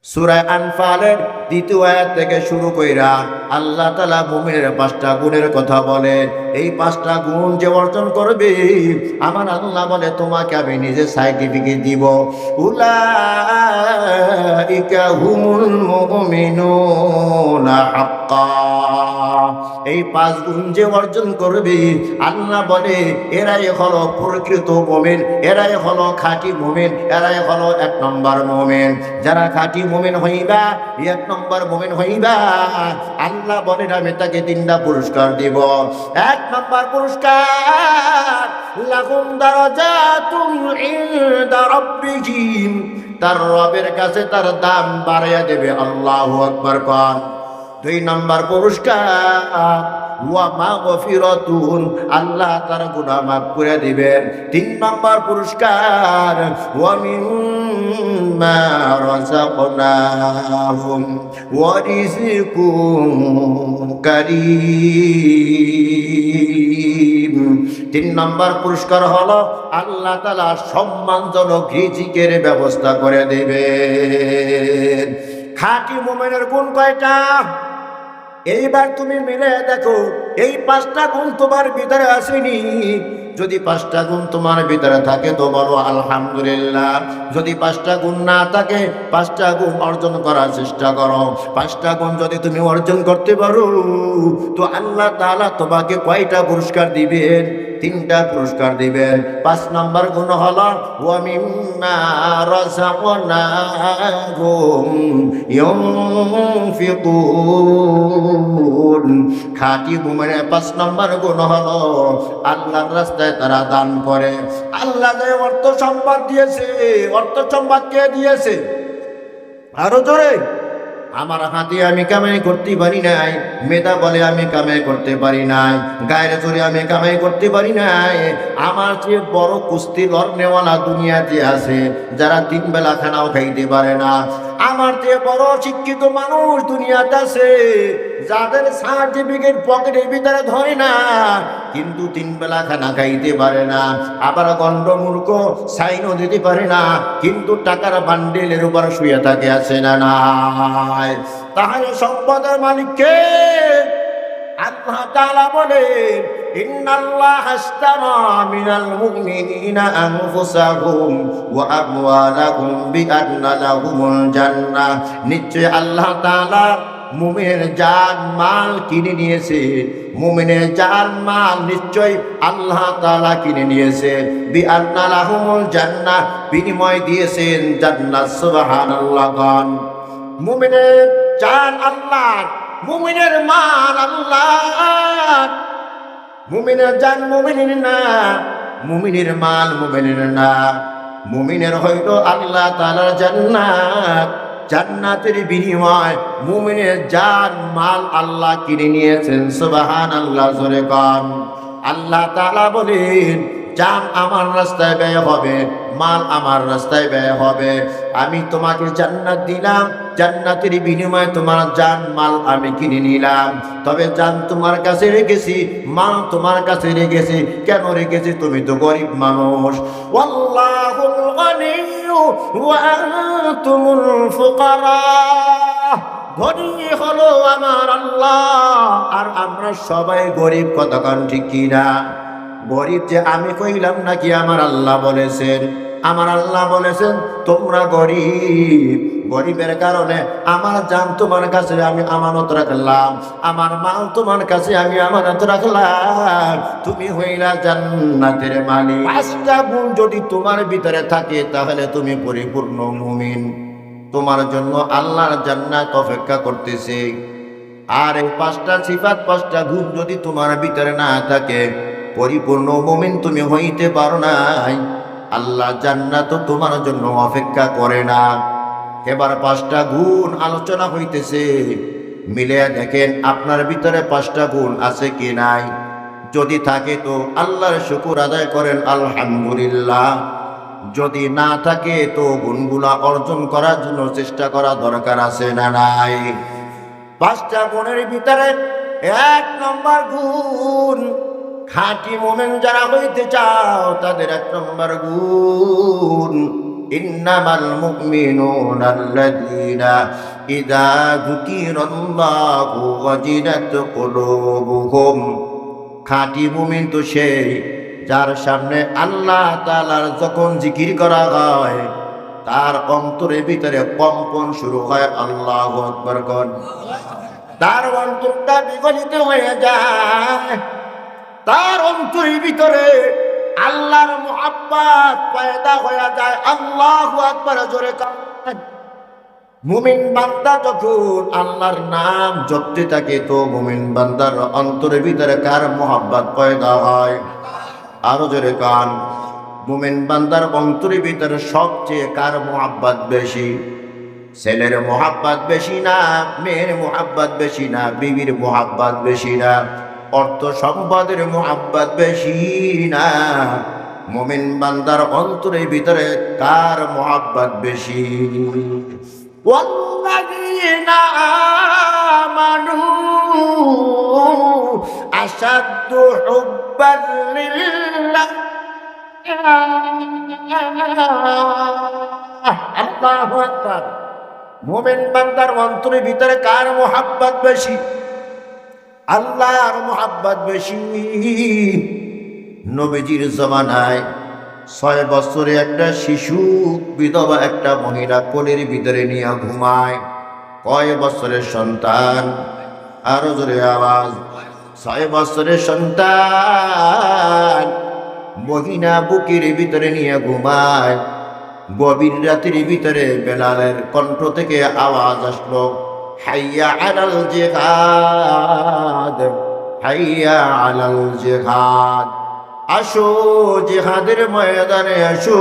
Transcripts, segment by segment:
সূরা আনফালের দ্বিতীয় আয়াত থেকে শুরু কইরা আল্লাহ তাআলা মুমিনের 5টা গুণের কথা বলে। এই 5টা গুণ যে অর্জন করবে, আমার আল্লাহ বলে তোমাকে আমি নিজে সার্টিফিকেট দিব। উলাইকা হুমুল মুমিনুনা হাক্কা। এই 5 গুণ যে অর্জন করবে, আল্লাহ বলে এরাই হলো প্রকৃত মুমিন, এরাই হলো খাঁটি মুমিন, এরাই হলো 1 নম্বর মুমিন। যারা খাঁটি মুমিন হইবা, 1 নম্বর মুমিন হইবা, আল্লাহ বলেন আমি তাকে 3টা পুরস্কার দিব। 1 নম্বর পুরস্কার, লাহুম দারাজাতুন ইনদা রাব্বিহিম, তার রবের কাছে তার দাম বাড়াইয়া দেবে। আল্লাহু আকবার কর। 2 নম্বর পুরস্কার, ওয়া মাগফিরাতুন, আল্লাহ তার গুনাহ মাফ করে দিবেন। 3 নম্বর পুরস্কার, ওয়া মিম্মা রাযাকনাহুম ওয়া রিজকুন কারীম। 3 নম্বর পুরস্কার হলো আল্লাহ তাআলা সম্মানজনক রিজিকের ব্যবস্থা করে দিবেন। খাঁটি মুমিনের গুণ কয়টা? এইবার তুমি মিলে দেখো, এই 5টা গুণ তোমার ভিতরে আসেনি। যদি 5টা গুণ তোমার ভিতরে থাকে তো বলো আলহামদুলিল্লাহ। যদি 5টা গুণ না থাকে, 5টা গুণ অর্জন করার চেষ্টা করো। 5টা গুণ যদি তুমি অর্জন করতে পারো, তো আল্লাহ তাআলা তোমাকে কয়টা পুরস্কার দিবেন? 3টা পুরস্কার দিবেন। 5 নম্বর গুণ হলো ওয়া মিম্মা রাযাকনাহুম ইউনফিকুন। খাঁটি মুমিনের 5 নম্বর গুণ হলো আল্লাহর রাস্তায় তারা দান করে। আল্লাহ যে অর্থ সম্পদ দিয়েছে, অর্থ সম্পদ কে দিয়েছে? আরো জোরে। আমার হাতে আমি কামাই করতে পারি নাই, মেধা বলে আমি কামাই করতে পারি নাই, গায়ের জোরে আমি কামাই করতে পারি নাই। আমার যে বড় কুস্তি লড়নেওয়ালা দুনিয়াতে আছে, যারা 3 বেলা খানাও খাইতে পারে না। আমার যে বড় শিক্ষিত মানুষ দুনিয়াতে আছে, যাদের সার্টিফিকেট পকেটের ভিতরে ধরে না, কিন্তু 3 বেলা খানা খাইতে পারে না। আবার গন্ড মূর্খ সাইনও দিতে পারে না, কিন্তু টাকার বান্ডেলের উপর শুয়ে থাকে, আছে না নাই? তাহলে সম্পদের মালিক কে? আল্লাহ তাআলা বলেন ইন্নাল্লাহা আশতারা মিনাল মুমিনিনা আনফুসাহুম ওয়া আমওয়ালাহুম বিআন্না লাহুমুল জান্নাহ। নিশ্চয় আল্লাহ তাআলা মুমিনের জান মাল কিনে নিয়েছে। মুমিনের জান মাল নিশ্চয় আল্লাহ তাআলা কিনে নিয়েছে। বিআন্না লাহুমুল জান্নাহ, বিনিময় দিয়েছেন জান্নাত। সুবহানাল্লাহ। গান মুমিনের জান আল্লাহর, মুমিনের মাল আল্লাহর। মুমিনের জান মুমিনের না, মুমিনের মাল মুমিনের না। মুমিনের হইল আল্লাহ তাআলার জান্নাত। জান্নাতের বিনিময় মুমিনের জান মাল আল্লাহ কিনে নিয়েছেন। সুবহানাল্লাহ। জোরে গান। আল্লাহ তাআলা বলেন জান আমার রাস্তায় ব্যয় হবে, মাল আমার রাস্তায় ব্যয় হবে। আমি তোমাকে জান্নাত দিলাম, জান্নাতের বিনিময়ে তোমার জান মাল আমি কিনে নিলাম। তবে জান তোমার কাছে রেখেছি, মাল তোমার কাছে রেখেছি। কেন রেখেছি? তুমি তো গরিব মানুষ। ওয়াল্লাহুল গনিয়্যু ওয়া আনতুমুল ফুকারা। ধনী হলো আমার আল্লাহ, আর আমরা সবাই গরিব। কতক্ষণ ঠিক কিনা? গরিব যে আমি কইলাম নাকি আমার আল্লাহ বলেছেন? আমার আল্লাহ বলেছেন তোমরা গরিব। গরিবের কারণে আমার জান তোমার কাছে আমি আমানত রাখলাম, আমার মাল তোমার কাছে আমি আমানত রাখলাম। তুমি হইলা জান্নাতের মালিক। 5টা গুণ যদি তোমার ভিতরে থাকে, তাহলে তুমি পরিপূর্ণ মুমিন। তোমার জন্য আল্লাহর জান্নাত অপেক্ষা করতেছে। আর এই 5টা সিফাত, 5টা গুণ যদি তোমার ভিতরে না থাকে, পরিপূর্ণ মুমিন তুমি হইতে পারো নাই। আল্লাহ জান্নাত তোমার জন্য অপেক্ষা করে না। এবার 5টা গুণ আলোচনা হইতেছে, মিলে দেখেন আপনার ভিতরে 5টা গুণ আছে কি নাই। যদি থাকে তো আল্লাহর শুকর আদায় করেন, আলহামদুলিল্লাহ। যদি না থাকে তো গুণগুলা অর্জন করার জন্য চেষ্টা করা দরকার আছে না নাই? 5টা গুণের ভিতরে 1 নম্বর গুণ, খাঁটি মুমিন যারা হইতে চাও তাদের 1 নম্বর গুণ ইন্নামাল মুমিনুনা আল্লাযীনা ইযা যুকিরাল্লাহু ওয়াজিলাত কুলুবুহুম। খাঁটি মুমিন তো সেই যার সামনে আল্লাহ তাআলার যখন জিকির করা হয় তার অন্তরের ভিতরে কম্পন শুরু হয়। আল্লাহু আকবার কোন। তার অন্তরটা বিগলিত হয়ে যায়, তার অন্তরের ভিতরে আল্লাহর মুহাব্বত পয়দা হয়ে যায়। আল্লাহু আকবার জোরে কান। মুমিন বান্দা যখন আল্লাহর নাম জপতে থাকে তো মুমিন বান্দার অন্তরের ভিতরে কার মুহাব্বত পয়দা হয়? আরো জোরে কান। মুমিন বান্দার অন্তরের ভিতরে সবচেয়ে কার মুহাব্বত বেশি? ছেলের মুহাব্বত বেশি না, মেয়ের মুহাব্বত বেশি না, বিবির মুহাব্বত বেশি না, অর্থ সম্পদের মুহাব্বত বেশি না, মুমিন বান্দার অন্তরের ভিতরে কার মুহাব্বত বেশি? ওয়াল্লাযীনা আমানু আশাদ্দু হুব্বান লিল্লাহ। আল্লাহু আকবার। মুমিন বান্দার অন্তরের ভিতরে কার মুহাব্বত বেশি? আল্লাহর মুহাব্বত বেশি। নবীজির জামানায় 6 বছরে একটা শিশু বিধবা একটা মহিলা কোলের ভিতরে নিয়ে ঘুমায়। কয় বছরের সন্তান? আরো জোরে আওয়াজ। 6 বছরের সন্তান মহিলা বুকের ভিতরে নিয়ে ঘুমায়। গভীর রাতের ভিতরে বেলালের কণ্ঠ থেকে আওয়াজ আসলো, হাইয়া আলাল জিহাদ, হাইয়া আলাল জিহাদ। আসো জিহাদের ময়দানে আসো।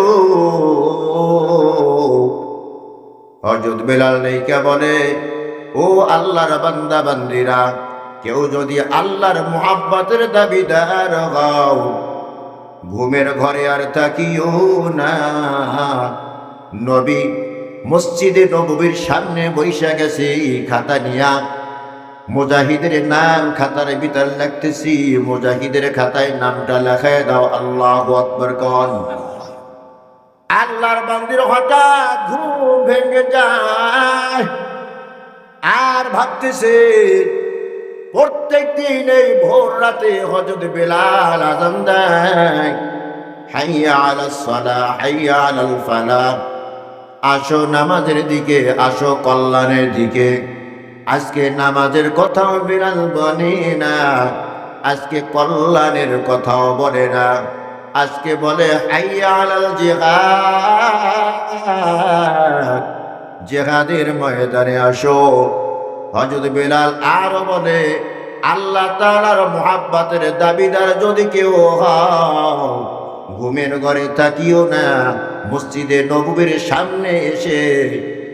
হযরত বেলাল নেইকা বলে, ও আল্লাহর বান্দা বান্দিরা, কেউ যদি আল্লাহর মুহাব্বতের দাবিদার হও ঘুমের ঘরে আর থাকিও না। নবী মসজিদে নববীর সামনে বৈশা গেছে খাতা নিয়া, মুজাহিদের নাম খাতার ভিতর লিখতেছি, মুজাহিদের খাতায় নামটা লেখায় দাও। আল্লাহু আকবার কোন। আল্লাহর বান্দির হঠাৎ ঘুম ভেঙে যায় আর ভাবতেছে প্রত্যেক দিন এই ভোর রাতে হযরত বেলাল আযান দেয়, হাইয়া আলাস সালাহ, হাইয়া আলাল ফালাহ। আসো নামাজের দিকে, আসো কল্যাণের দিকে। আজকে নামাজের কথাও বেলাল বলে না, আজকে কল্যাণের কথাও বলে না, আজকে বলে হাইয়া আলাল জিহাদ, জিহাদের ময়দানে আসো। হযরত বেলাল আরো বলে, আল্লাহ তাআলার মুহাব্বতের দাবিদার যদি কেউ হও ঘুমের ঘরে থাকিও না, মসজিদে নববীর সামনে এসে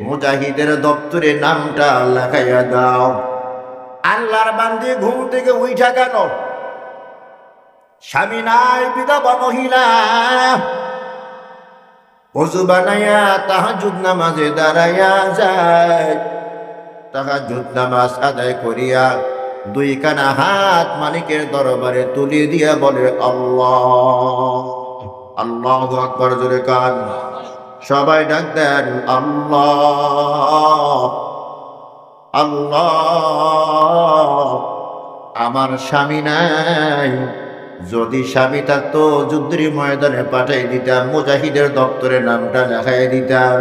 মুজাহিদের দপ্তরে নামটা লেখাইয়া দাও। আল্লাহর বান্দি ঘুম থেকে উঠা গেল, স্বামী নাই, বিধবা মহিলা ওযু বানাইয়া তাহাজ্জুদ নামাজে দাঁড়াইয়া যায়। তাহাজ্জুদ নামাজ আদায় করিয়া 2 কানা হাত মালিকের দরবারে তুলে দিয়া বলে, আল্লাহ, আল্লাহু আকবার জোরে কান। সবাই ডাক দেন, আল্লাহ, আল্লাহ। আমার স্বামী নাই, যদি স্বামী থাকতো যুদ্ধের ময়দানে পাঠাই দিতাম, মুজাহিদের দপ্তরে নামটা লেখাই দিতাম।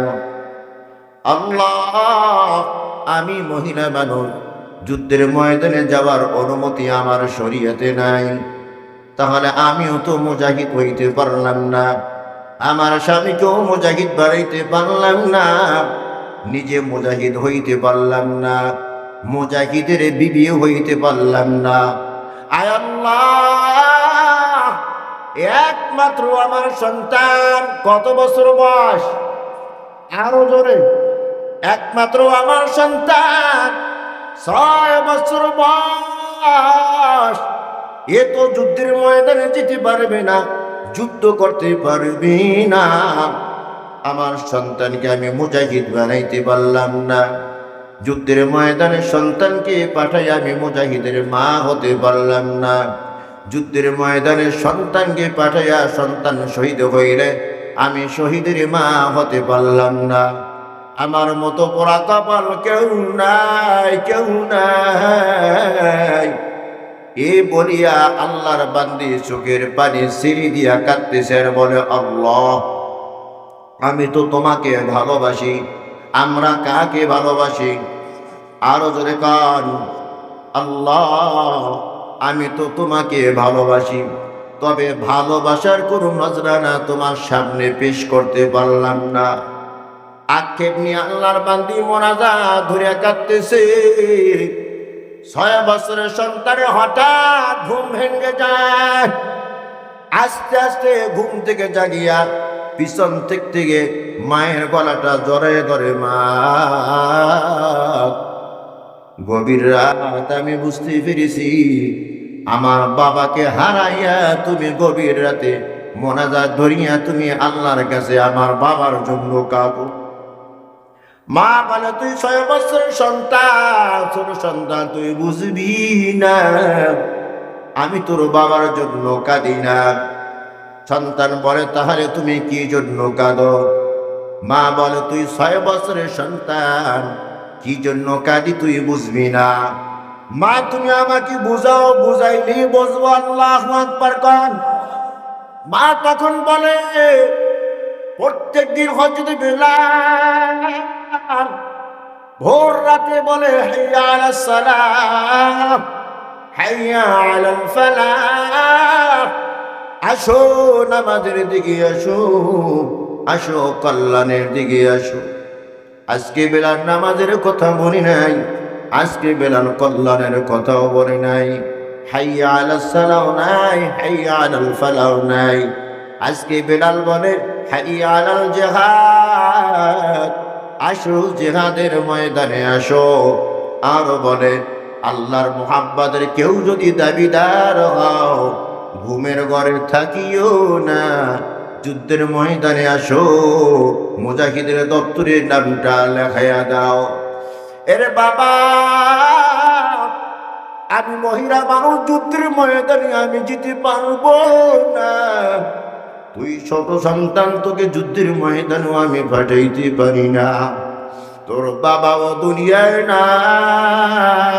আল্লাহ, আমি মহিলা মানুষ, যুদ্ধের ময়দানে যাওয়ার অনুমতি আমার শরীয়তে নাই, তাহলে আমিও তো মুজাহিদ হইতে পারলাম না, আমার স্বামীকেও মুজাহিদ বানাইতে পারলাম না, নিজে মুজাহিদ হইতে পারলাম না, মুজাহিদের বিবিও হইতে পারলাম না। আয় আল্লাহ, একমাত্র আমার সন্তান কত বছর বয়স? আরো জোরে। একমাত্র আমার সন্তান 6 বছর বয়স। এ তো যুদ্ধের ময়দানে যেতে পারবে না, যুদ্ধ করতে পারবে না। আমার সন্তানকে আমি মুজাহিদ বানাইতে পারলাম না, যুদ্ধের ময়দানে সন্তানকে পাঠাই আমি মুজাহিদের মা হতে পারলাম না, যুদ্ধের ময়দানে সন্তানকে পাঠাইয়া সন্তান শহীদ হইলে আমি শহীদের মা হতে পারলাম না। আমার মতো পোড়া কপাল কেউ নাই, কেউ নাই। এ বলিয়া আল্লাহর বান্দি চোখের পানি ছিঁড়ি দিয়া কাঁদতেছে আর বলে, আল্লাহ আমি তো তোমাকে ভালোবাসি। আমরা কাকে ভালোবাসি? আরো জোরে কান, আল্লাহ আমি তো তোমাকে ভালোবাসি, তবে ভালোবাসার কোনো নজরানা তোমার সামনে পেশ করতে পারলাম না। আক্ষেপ নিয়ে আল্লাহর বান্দি মোনাজাত ধরে কাঁদতেছে। 6 বছরের সন্তানে হঠাৎ ঘুম ভেঙে যায়। আস্তে আস্তে ঘুম থেকে জাগিয়া পিছন থেকে মায়ের গলাটা জড়ায় ধরে, মা গভীর রাত আমি বুঝতে পেরেছি আমার বাবাকে হারাইয়া তুমি গভীর রাতে মোনাজাত ধরিয়া তুমি আল্লাহর কাছে আমার বাবার জন্য কাঁদো। মা বলে, তুই 6 বছরের সন্তান, ছোট সন্তান, তুই বুঝবি না আমি তোর বাবার জন্য কাঁদি না। সন্তান বলে, তাহলে তুমি কি জন্য কাঁদো? মা বলে, তুই 6 বছরের সন্তান, কি জন্য কাঁদি তুই বুঝবি না। মা তুমি আমাকে বুঝাও, বুঝাইলি বুঝবো। আল্লাহু আকবার কন। মা তখন বলে, প্রত্যেক দিন হজরত বেলাল ভোর রাতে বলে, হাইয়া আলাস সালাহ, হাইয়া আলাল ফালাহ, আসো নামাজের দিকে আসো, আসো কল্যাণের দিকে আসো। আজকে বেলাল নামাজের কথা বলি নাই, আজকে বেলাল কল্যাণের কথাও বলি নাই। হাইয়া আলাস সালাহ নাই, হাইয়া আলাল ফালাহ নাই। আজকে বেলাল বলে, হাইয়া আলাল জিহাদ, আসো জিহাদের ময়দানে আসো। আর বলে, আল্লাহর মুহাব্বতের কেউ যদি দাবিদার হও, ঘুমের ঘরে থাকিও না, যুদ্ধের ময়দানে আসো, মুজাহিদের দপ্তরের নামটা লেখাইয়া দাও। এরে বাবা, আমি মহিলা মানুষ, যুদ্ধের ময়দানে আমি যেতে পারবো না। তুই ছোট সন্তান, তোকে যুদ্ধের ময়দানেও আমি পাঠাইতে পারি না। তোর বাবাও দুনিয়ায় নাই,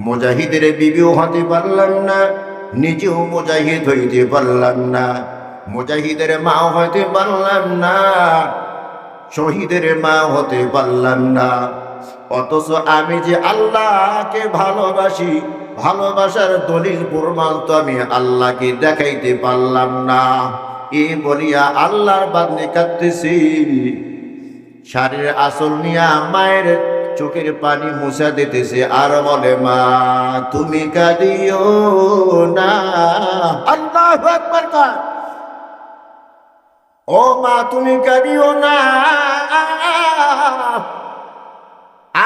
মুজাহিদের বিবিও হতে পারলাম না, নিজেও মুজাহিদ হইতে পারলাম না, মুজাহিদের মাও হতে পারলাম না, শহীদের মা হতে পারলাম না। অথচ আমি যে আল্লাহকে ভালোবাসি, ভালোবাসার দলিল প্রমাণ তো আমি আল্লাহকে দেখাইতে পারলাম না। এ বলিয়া আল্লাহর বান্দে কাঁদতেছি। শাড়ির আঁচল নিয়া মায়ের চোখের পানি মুছা দিতেছে আর বলে, মা তুমি কাঁদিও না। আল্লাহু আকবার কর। ও মা তুমি কাঁদিও না,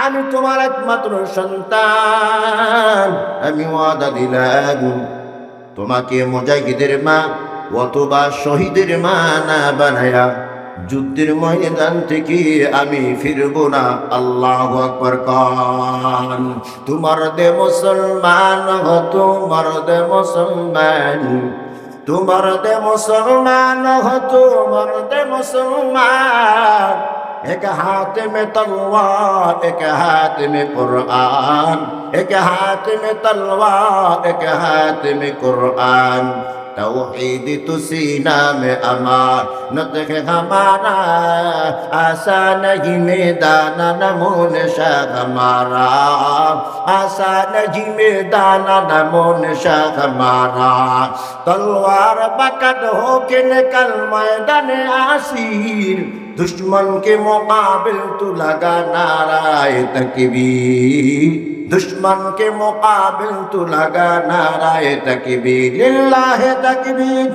আমি তোমার একমাত্র সন্তান। আমি ওয়াদা দিলাম তোমাকে মুজাহিদের মা অথবা শহীদের মা না বানায়া যুদ্ধের ময়দান থেকে আমি ফিরব না। আল্লাহু আকবার কান। তোমার দে মুসলমান হো, তোমার দে মুসলমান, তোমার দে মুসলমান হো, তোমার দে মুসলমান। एक हाथ में तलवार, एक हाथ में कुरान, एक हाथ में तलवार, एक हाथ में कुरान। तौहीद तो सीना में अमानत है हमारा, आसा नहीं मैदान नमून शाह हमारा, आसा नहीं मैदान नमून शाह हमारा। तलवार पकड़ होके निकल मैदान आसीर, दुश्मन के मुकाबिल तू लगा नाराए तकबीर, दुश्मन के मुकाबिल तू लगा नाराए तकबीर, लिल्लाहे तकबीर।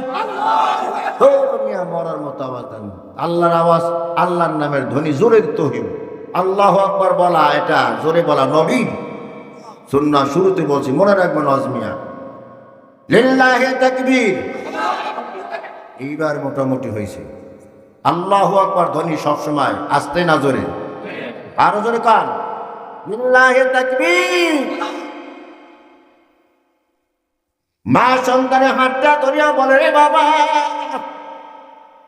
हो मिया মরার মতো আওয়াজ দেন। আল্লাহর আওয়াজ, আল্লাহর নামের ধ্বনি জোরে দিতে হইব। আল্লাহু আকবার বলা, এটা জোরে বলা নবীন সুন্নাহ। শুরুতে বলছি, মনে রাখবেন আজমিয়া, লিল্লাহে তাকবীর। এইবার মোটামুটি হয়েছে। আল্লাহু আকবার ধ্বনি সবসময় আস্তে না জোরে, আরো জোরে কান, লিল্লাহি তাকবীর। মা সন্তানের হাতটা ধরিয়া বলে, রে বাবা,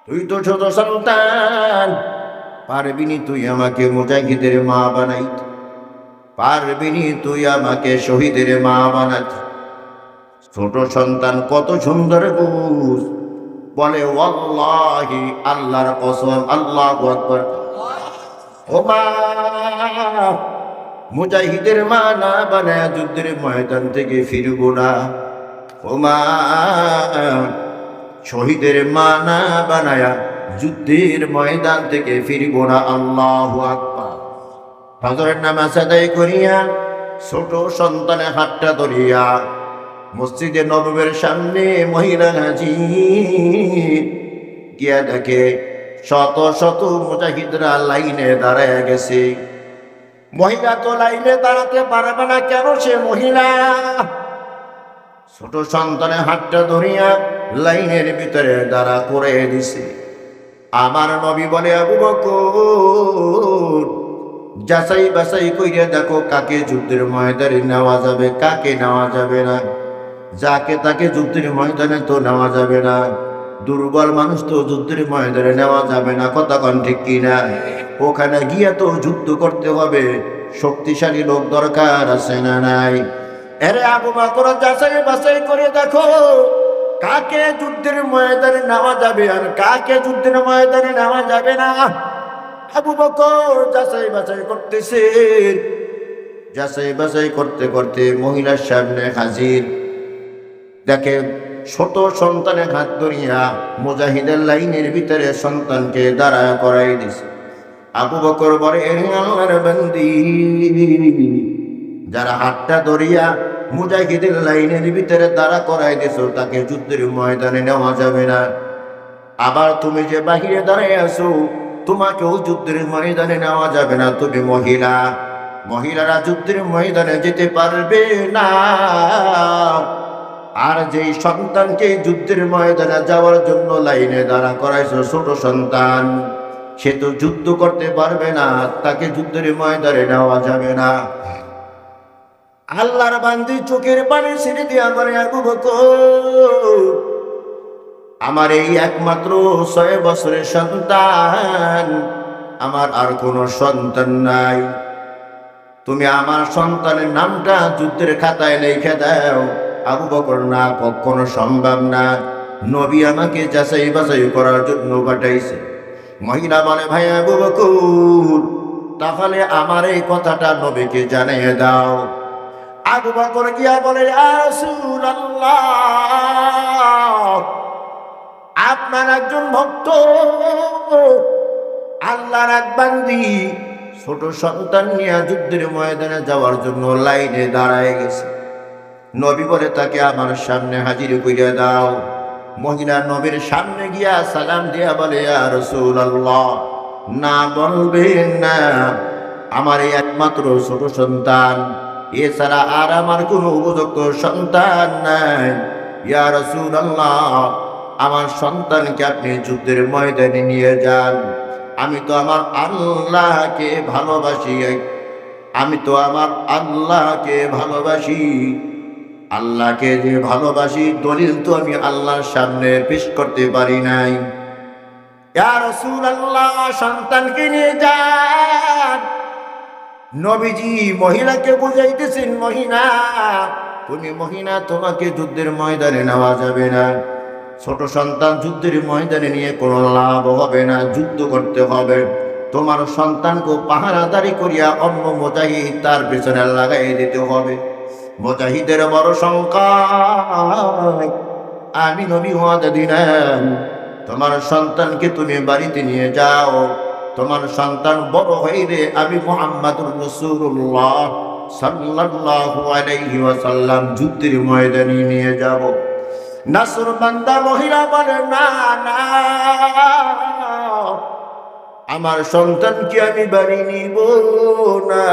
তুই তো ছোট সন্তান, পারবিনি তুই আমাকে মুজাহিদের মা বানাইতে, পারবিনি তুই আমাকে শহীদের মা বানাতে। ছোট সন্তান কত সুন্দর বুঝ, বলে ওয়াল্লাহি, আল্লাহর কসম, আল্লাহু আকবার, ও মা, মুজাহিদের মা না বানায় যুদ্ধের ময়দান থেকে ফিরবো না। ও মা, শহীদের মা না বানায়া যুদ্ধের ময়দান থেকে ফিরব না। আল্লাহু আকবার। ফজরের নামাজ আদায় করিয়া ছোট সন্তানের হাতটা ধরিয়া মসজিদে নববীর সামনে মহিলা হাজির গিয়া দেখে শত শত মুজাহিদরা লাইনে দাঁড়ায় গেছে। মহিলা তো লাইনে দাঁড়াতে পারবে না, কেন? সে মহিলা। ছোট সন্তানের হাতটা ধরিয়া লাইনের ভিতরে দাঁড়া করে দিছে। আমার নবী বলে, আবু বকর, যাচাই বাছাই কইরা দেখো কাকে যুদ্ধের ময়দানে নেওয়া যাবে, কাকে নেওয়া যাবে না। যাকে তাকে যুদ্ধের ময়দানে তো নেওয়া যাবে না, দুর্বল মানুষ তো যুদ্ধের ময়দানে নেওয়া যাবে না। কথা কন ঠিক কিনা? ওখানে গিয়া তো যুদ্ধ করতে হবে, শক্তিশালী লোক দরকার আছে না নাই? এরে আবু বকর, যাচাই বাছাই করে দেখো কাকে যুদ্ধের ময়দানে নেওয়া যাবে আর কাকে যুদ্ধের ময়দানে নেওয়া যাবে না। আবু বকর যাচাই বাছাই করতেছে। যাচাই বাছাই করতে করতে মহিলার সামনে হাজির, দেখে ছোট সন্তানের হাত ধরিয়া মুজাহিদের লাইনের ভিতরে সন্তানকে দাঁড়া করাই দিছে। আবু বকর বলে, আল্লাহর বান্দি, যারা হাতটা ধরিয়া মুজাহিদের লাইনের ভিতরে দাঁড়া করাই দিছো তাকে যুদ্ধের ময়দানে নেওয়া যাবে না। আবার তুমি যে বাহিরে দাঁড়িয়ে আছো, তোমাকেও যুদ্ধের ময়দানে নেওয়া যাবে না। তুমি মহিলা, মহিলারা যুদ্ধের ময়দানে যেতে পারবে না। আর যেই সন্তানকে যুদ্ধের ময়দানে যাওয়ার জন্য লাইনে দাঁড়া করাইছো, ছোট সন্তান, সে তো যুদ্ধ করতে পারবে না, তাকে যুদ্ধের ময়দানে নেওয়া যাবে না। আল্লাহর বান্দি চোখের পানি ছেড়ে দিয়া বলে, আবু বকর, আমার এই একমাত্র 6 বছরের সন্তান, আমার আর কোনো সন্তান নাই। তুমি আমার সন্তানের নামটা যুদ্ধের খাতায় লিখে দাও। আবু বকর, না, কখনো সম্ভব না, নবী আমাকে যাচাই বাছাই করার জন্য পাঠাইছে। মহিলা বলে, ভাই আবু বকর, তাহলে আমার এই কথাটা নবীকে জানিয়ে দাও। আবু বকর গিয়া বলে, ইয়া রাসূলুল্লাহ, আপনার একজন ভক্ত, আল্লাহর এক বান্দি ছোট সন্তান নিয়ে যুদ্ধের ময়দানে যাওয়ার জন্য লাইনে দাঁড়ায় গেছে। নবী বলে, তাকে আমার সামনে হাজির করিয়া দাও। মহিলা নবীর সামনে গিয়া সালাম দিয়া বলে, ইয়া রাসূলুল্লাহ, না, বলবেন না, আমার এই একমাত্র ছোট সন্তান, এছাড়া আর আমার কোনো উপযুক্ত সন্তান নাই। ইয়া রাসূলুল্লাহ, আমার সন্তানকে আপনি যুদ্ধের ময়দানে নিয়ে যান। আমি তো আমার আল্লাহকে ভালোবাসি, আমি তো আমার আল্লাহকে ভালোবাসি। আল্লাহকে যে ভালোবাসি, দলিল তো আমি আল্লাহর সামনে পেশ করতে পারি নাই। ইয়া রাসূলুল্লাহ, সন্তানকে নিয়ে যান। নবীজি মহিলাকে বুঝাইতেছেন, মহিলা, তুমি মহিলা, তোমাকে যুদ্ধের ময়দানে নেওয়া যাবে না। ছোট সন্তান যুদ্ধের ময়দানে নিয়ে কোনো লাভ হবে না, যুদ্ধ করতে হবে। তোমার সন্তানকে পাহারাদারি করিয়া অন্য মুজাহিদ তার পেছনে লাগাই দিতে হবে। মুজাহিদের বড় সংখ্যা, আমি নবী ওয়াদা দিলাম, তোমার সন্তানকে তুমি বাড়িতে নিয়ে যাও। তোমার সন্তান বড় হইলে আমি মুহাম্মাদুর রাসূলুল্লাহ সাল্লাল্লাহু আলাইহি ওয়াসাল্লাম যুদ্ধের ময়দানে নিয়ে যাব। নাসর বান্দা মহিলা বলে, না না, আমার সন্তানকে আমি বাড়ি নিব না।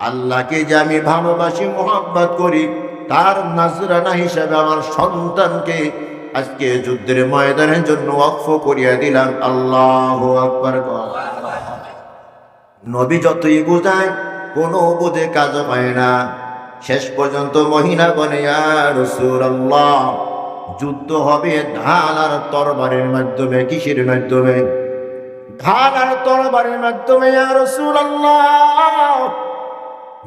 আল্লাহকে যে আমি ভালোবাসি, মোহাব্বত করি, তার নাজরানা হিসাবে আমার সন্তানকে আজকে যুদ্ধের ময়দানের জন্য ওয়াকফ করিয়া দিলাম। আল্লাহু আকবার। নবী যতই বোঝায়, কোনো বোঝে কাজ হয় না। শেষ পর্যন্ত মহিলা বলে, ইয়া রাসূলুল্লাহ, যুদ্ধ হবে ঢাল আর তরবারের মাধ্যমে। কিসের মাধ্যমে? ঢাল আর তরবারের মাধ্যমে। ইয়া রাসূলুল্লাহ,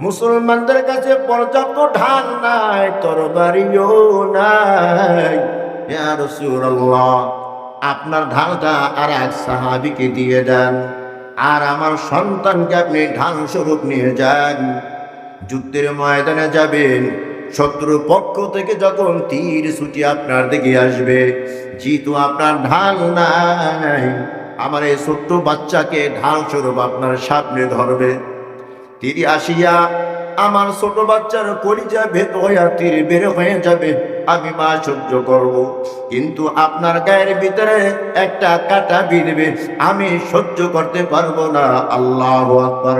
মুসলমানদের কাছে পর্যাপ্ত ঢাল নাই, তরবারিও নাই। ইয়া রাসূলুল্লাহ, আপনার ঢালটা আর এক সাহাবীকে দিয়ে দেন, আর আমার সন্তানকে আপনি ঢাল স্বরূপ নিয়ে যান। যুদ্ধের ময়দানে যাবেন, শত্রু পক্ষ থেকে যখন তীর ছুটি আপনার দিকে আসবে, যেহেতু আপনার ঢাল নাই, আমার এই ছোট্ট বাচ্চাকে ঢাল স্বরূপ আপনার সামনে ধরবে। তীর আসিয়া আমার ছোট বাচ্চার কলিজা ভেদ হইয়া তীর বের হয়ে যাবে, আমি মা সহ্য করব, কিন্তু আপনার গায়ের ভিতরে একটা কাঁটা বিঁধবে, আমি সহ্য করতে পারবো না। আল্লাহু আকবার।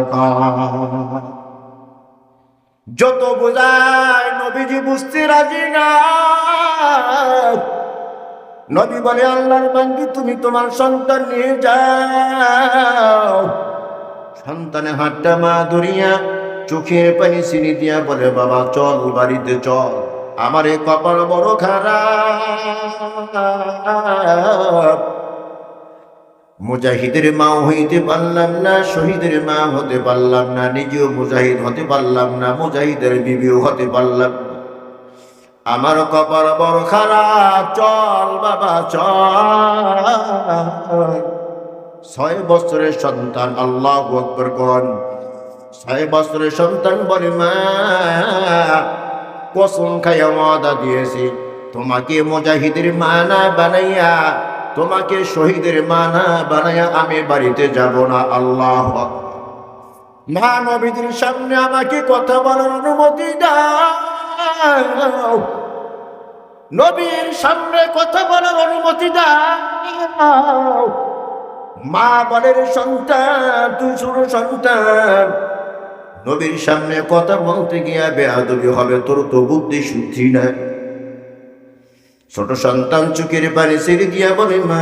যত বোঝায় নবীজি বুঝতে রাজি না। নবী বলে, আল্লাহর বান্দী, তুমি তোমার সন্তান নিয়ে যাও। সন্তানের হাতটা মা ধরিয়া চোখের পানি চিনি দিয়া বলে, বাবা চল বাড়িতে চল, আমার এ কপাল বড় খারাপ, মুজাহিদের মা হইতে পারলাম না, শহীদের মা হতে পারলাম না, নিজেও মুজাহিদ হতে পারলাম না, মুজাহিদের বিবিও হতে পারলাম না, আমার কপাল বড় খারাপ, চল বাবা চল। 6 বছরের সন্তান, আল্লাহু আকবার কোন, 6 বছরের সন্তান বলে, মা কসম খাইয়া ওয়াদা দিয়েছি, তোমাকে মুজাহিদের মা না বানাইয়া, তোমাকে শহীদের মা না বানাইয়া আমি বাড়িতে যাব না। আল্লাহু আকবার। মা নবীদের সামনে আমাকে কথা বলার অনুমতি দাও, নবীর সামনে কথা বলার অনুমতি দাও। মা বলের, সন্তান তুই ছোট সন্তান, নবীর সামনে কথা বলতে গিয়া বেয়াদবি হবে, তোর তো বুদ্ধি শুদ্ধি নাই। ছোট সন্তান চোখের পানি ছেড়ে দিয়া বলে, মা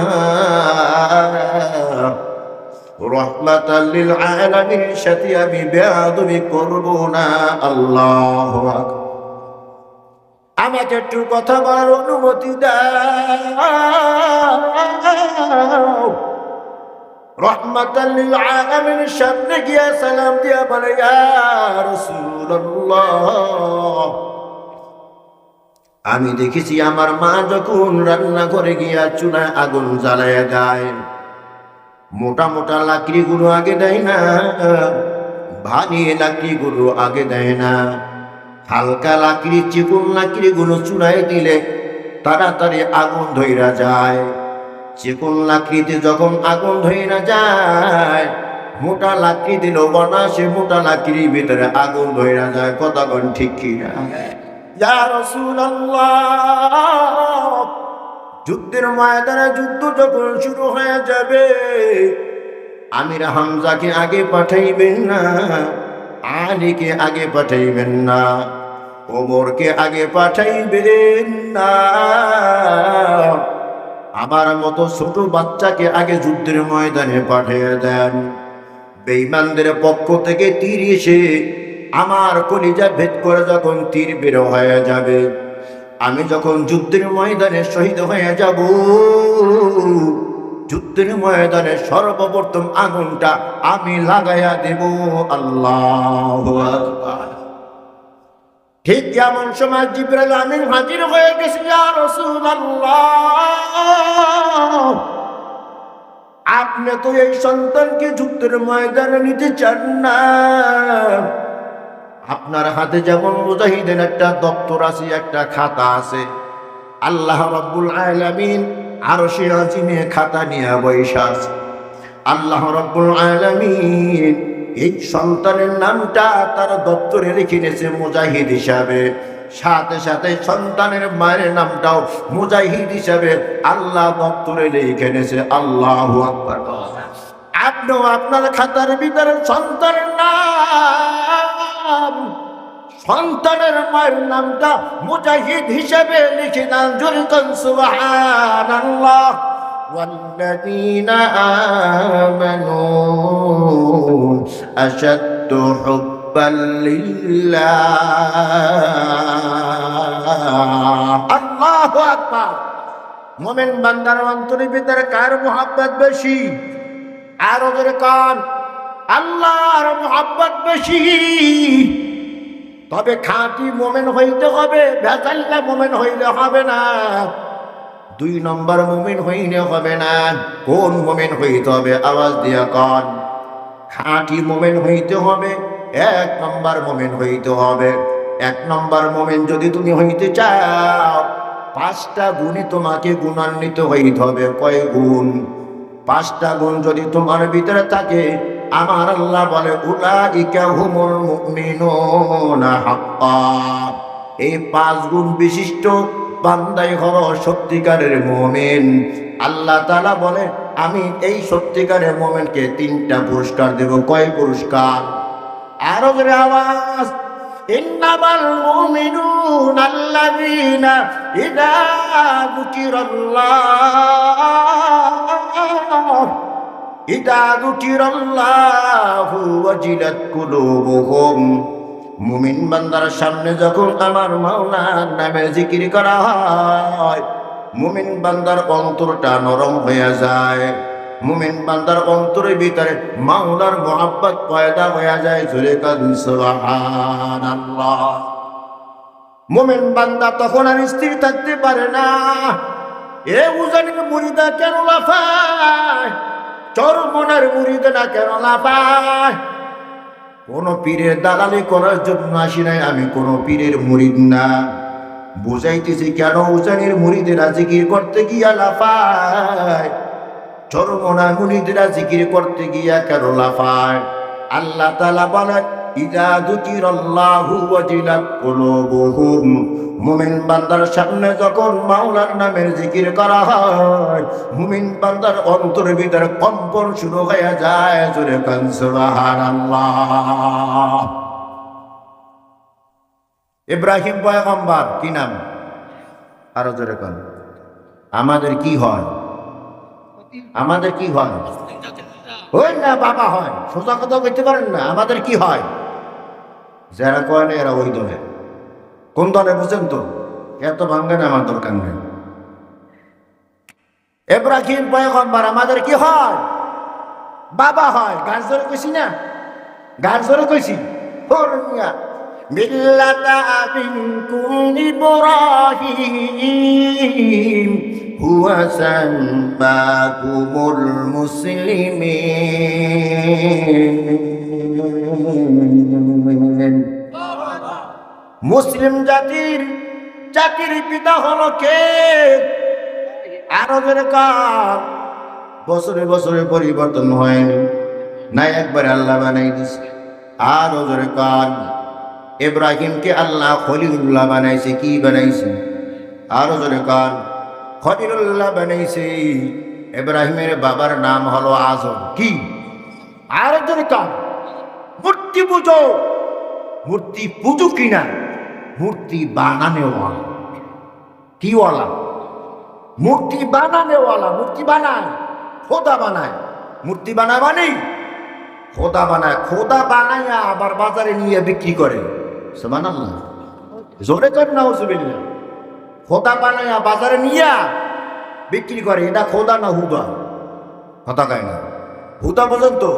রাহমাতাল লিল আলামিনের সাথে আমি বেয়াদবি করব না। আল্লাহু আকবার। আমাকে একটু কথা বলার অনুমতি দাও। রাহমাতাল লিল আলামিনের সামনে গিয়া সালাম দিয়া বলে, ইয়া রাসূলুল্লাহ, আমি দেখেছি আমার মা যখন রান্না করে গিয়া চুলায় আগুন জ্বালায়া দেয়, মোটা মোটা লাকড়িগুলো আগে দেয় না, ভারী লাকড়িগুলো আগে দেয় না, হালকা লাকড়ি চিকন লাকড়িগুলো চুলায় দিলে তাড়াতাড়ি আগুন ধইরা যায়। চিকন লাকড়িতে যখন আগুন ধইরা যায়, মোটা লাকড়ি দিলেও বনাসে মোটা লাকড়ির ভিতরে আগুন ধইরা যায়। কথা কোন ঠিক কিনা? ইয়া রাসূলুল্লাহ, যুদ্ধের ময়দানে যুদ্ধ যখন শুরু হয়ে যাবে, আমির হামজাকে আগে পাঠাইবেন না, আলীকে আগে পাঠাইবেন না, ওমরকে আগে পাঠাইবেন না, আমার মতো ছোট বাচ্চাকে আগে যুদ্ধের ময়দানে পাঠিয়ে দেন। বেঈমানদের পক্ষ থেকে তীর এসে আমার কলিজা ভেদ করে যখন তীর বের হয়ে যাবে, আমি যখন যুদ্ধের ময়দানে শহীদ হয়ে যাব, যুদ্ধের ময়দানে সর্বপ্রথম আগুনটা আমি লাগাইয়া দেব। আল্লাহু আকবার। ঠিক যেমন সময় জিবরাইল আমিন হাজির হয়ে গেছে, ইয়া রাসূলুল্লাহ, আপনি তো এই সন্তানকে যুদ্ধের ময়দানে নিতে চান না, আপনার হাতে যেমন মুজাহিদের একটা দপ্তর আছে, একটা খাতা আছে, আল্লাহ রাব্বুল আলামিন আরশে আজিমে খাতা নিয়ে বৈশা আছে। আল্লাহ রাব্বুল আলামিন এই সন্তানের নামটা তার দপ্তরে লিখে নিয়েছে মুজাহিদ হিসাবে, সাথে সাথে সন্তানের মায়ের নামটাও মুজাহিদ হিসাবে আল্লাহ দপ্তরে লিখে নিয়েছে। আল্লাহু আকবার। আপনিও আপনার খাতার ভিতরে সন্তানের নাম, সন্তানের মায়ের নামটা মুজাহিদ হিসাবে লিখে দেন। জোরে কোন সুবহানাল্লাহ। ওয়াল্লাযীনা আমানু আশাদ্দু হুব্বাল লিল্লাহ। আল্লাহু আকবার। মুমিন বান্দার অন্তরের ভিতরে কার মুহাব্বত বেশি? আর ওদের কান আল্লাহর মুহাব্বত বেশি। তবে খাঁটি মুমিন হইতে হবে, ভেজাল্লা মুমিন হইলে হবে না। 2 নম্বর মুমিন হইলে হবে না। কোন মুমিন হইতে হবে? আওয়াজ দিয়া কন। খাঁটি মুমিন হইতে হবে, 1 নম্বর মুমিন হইতে হবে। 1 নম্বর মুমিন যদি তুমি হইতে চাও, 5টা গুণই তোমাকে গুণান্বিত হইতে হবে। কয় গুণ? 5টা গুণ যদি তোমার ভিতরে থাকে, আমার আল্লাহ বলে উলাইকা হুমুল মুমিনুনা হাক্কা। এই 5 গুণ বিশিষ্ট বান্দাই হলো সত্যিকারের মুমিন। আল্লাহ তাআলা বলে আমি এই সত্যিকারের মুমিনকে 3টা পুরস্কার দেব। কয় পুরস্কার? আরো জোরে আওয়াজ। ইন্নামাল মুমিনুনা আল্লাযীনা ইযা যুকিরাল্লাহু ওয়াজিলাত কুলুবুহুম। মুমিন বান্দার সামনে যখন আমার মাওলার নামের জিকির করা হয়, মুমিন বান্দার অন্তরটা নরম হয়ে যায়। মুমিন বান্দার অন্তরের ভিতরে মাওলার মুহাব্বত পয়দা হয়ে যায়। জোরে কান সুবহানাল্লাহ। মুমিন বান্দা তখন আর স্থির থাকতে পারে না। এ উজানির মুরিদা কেন লাফায়? চরমনার মুরিদা কেন লাফায়? কোন পীরের দালালি করার জন্য আসি নাই, আমি কোন পীরের মুরিদ না। বুঝাইতেছি কেন উজানির মুরিদেরা জিকির করতে গিয়া লাফায়, চরমনার মুরিদেরা জিকির করতে গিয়া কেন লাফায়? আল্লাহ তাআলা বলে ইযা যুকিরাল্লাহু ওয়াজিলাত কুলুবুহুম। মুমিন বান্দার সামনে যখন মাওলার নামের জিকির করা হয়, মুমিন বান্দার অন্তরের ভিতরে কম্পন শুরু হয়ে যায়। জোরে কান সুবহানাল্লাহ। ইব্রাহিম পয়গম্বর কি নাম? আরো জোরে কান। আমাদের কি হয়? আমাদের কি হয়? ওই না বাবা হয়। সোজা কথা বলতে পারেন না। আমাদের কি হয়? যারা কয় না এরা ওই দলে। কোন দলে বুঝেন তো? এত ভাঙ্গেন আমার দরকার নেই। ইব্রাহিম পয়গম্বর আমাদের কি হয়? বাবা হয়। গান জোরে কইছি না? গান জোরে কইছি। মিল্লাতা আবিকুম ইব্রাহিম হুয়া সাম্মাকুমুল মুসলিমিন। মুসলিম জাতির পিতা হলো কে? আরো যেরকম বছরে বছরে পরিবর্তন হয়নি, না একবার আল্লাহ বানাই দিছে। আরো যেরকম ইব্রাহিমকে আল্লাহ খলিলুল্লাহ বানাইছে। কি বানাইছে? আরো যেরকম খলিলুল্লাহ বানাইছে। ইব্রাহিমের বাবার নাম হলো আজর। কি? আরো যেরকম মূর্তি পুজো। মূর্তি পুজো কিনা? মূর্তি বানানেওয়ালা। কিওয়ালা? মূর্তি বানানেওয়ালা। মূর্তি বানায়, খোদা বানায়। মূর্তি বানায় মানে খোদা বানায়। খোদা বানাইয়া আবার বাজারে নিয়ে বিক্রি করে। সুবহানাল্লাহ। জোরে কর নাউজুবিল্লাহ। খোদা বানাইয়া বাজারে নিয়ে বিক্রি করে। এটা খোদা না হুদা? কথা কয় না। হুদা বোঝেন তো?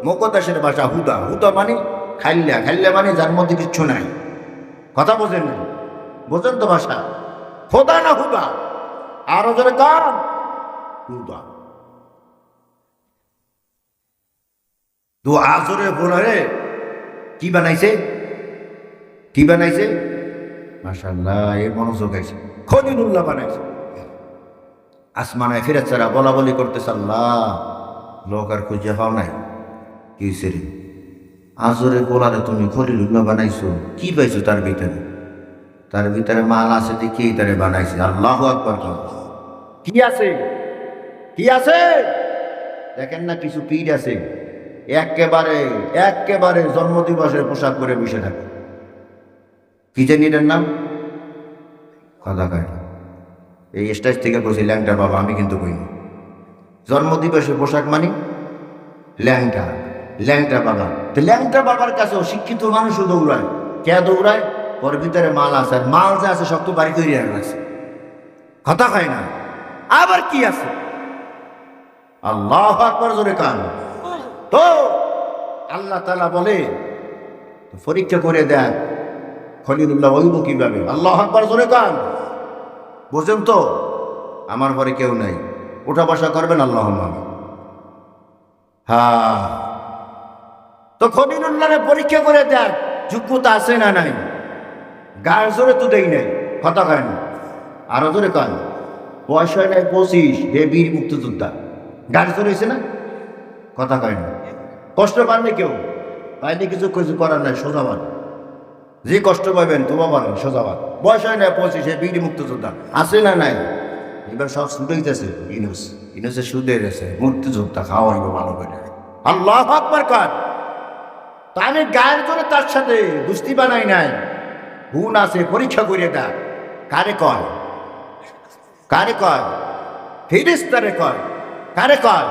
মকদেশের ভাষা হুদা। হুদা মানে খাইল্লা। খাইল্লা মানে যার মধ্যে কিচ্ছু নাই। কথা বোঝেন না? বোঝেন তো ভাষা? খোদা না হুদা? আরো জোরে কান। হুদা। তো আজরে বলে কি বানাইছে? কি বানাইছে? মাশাআল্লাহ, এর মনোযোগ আছে। খলিলুল্লাহ বানাইছে। আসমানে ফেরেশতারা বলা বলি করতেছে, আল্লাহ লোক আর খুঁজে পাও নাই। কি রে আজরে বলারে তুমি খলিলুল্লাহ বানাইছো? কি পাইছো তার ভিতরে? তার ভিতরে মাল আছে দেখি তারে বানাইছে। আল্লাহু আকবার। কি আছে? কি আছে? দেখেন না কিছু পীর আছে একেবারে জন্মদিবসের পোশাক পরে বসে থাকে। কি জানি এটার নাম? কথা কয় না। এই স্টেজ থেকে বলছি ল্যাংটা বাবা, আমি কিন্তু কইনি। জন্মদিবসের পোশাক মানে ল্যাংটা। ল্যাংটা বাবা। তো ল্যাংটা বাবার কাছে অশিক্ষিত মানুষও দৌড়ায়। কে দৌড়ায়? ওর ভিতরে মাল আছে, আর মাল যা আছে সব তো বাড়ি তৈরি হয়ে গেছে, কথা খায় না। আবার কি আছে? আল্লাহু আকবার, জোরে কান। তো আল্লাহ তাআলা বলে পরীক্ষা করে দেন খলিলুল্লাহ হইব কিভাবে। আল্লাহু আকবার, জোরে কান। বুঝেন তো? আমার ঘরে কেউ নাই, উঠা বসা করবেন আল্লাহুম্মা। হ্যাঁ, তো খলিলুল্লাহরে পরীক্ষা করে দেখ যোগ্যতা আছে না নাই। গায়ের জোরে তো দেই নাই, কথা কয় না। আরো জোরে কয়, বয়স হয় নাই 25, হে বীর মুক্তিযোদ্ধা। গায়ের জোরে হয়েছে না, কথা কয় না। কষ্ট পাননি কেউ? পাইনি, কিছু কিছু করার নাই, সোজাবাদ। যে কষ্ট পাবেন তোমার বলেন সোজাবাদ। বয়স হয় না 25, হে বীর মুক্তিযোদ্ধা। আছে না নাই? এবার সব শুধু গেছে ইনুসে সুদের আছে, মুক্তিযোদ্ধা খাওয়াইব ভালো করে। আল্লাহু আকবার কর। তা আমি গায়ের জোরে তার সাথে দুস্তি বানাই নাই। গুণ আছে, পরীক্ষা করে দেখ। কারে কয়? কারে কয়? ফেরেশতারে কয়। কারে কয়?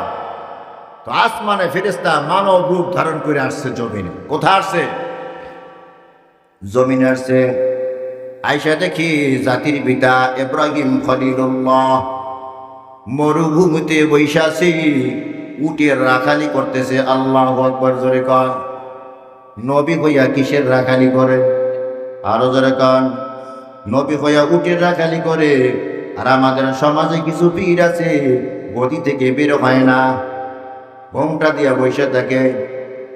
তো আসমানে ফেরেশতা মানব রূপ ধারণ করে আসছে জমিনে। কোথায় আসছে? জমিনে আসছে। আইসা দেখি জাতির পিতা ইব্রাহিম খলিলুল্লাহ মরুভূমিতে বৈশাসী উটের রাখালি করতেছে। আল্লাহু আকবার, জোরে কন। নবী হইয়া কিসের রাখালি করে? আরো জোরে কন। নবী হইয়া উটের রাখালি করে। আর আমাদের সমাজে কিছু পীর আছে, গদি থেকে বের হয় না, ঘোমটা দিয়া বসে থাকে,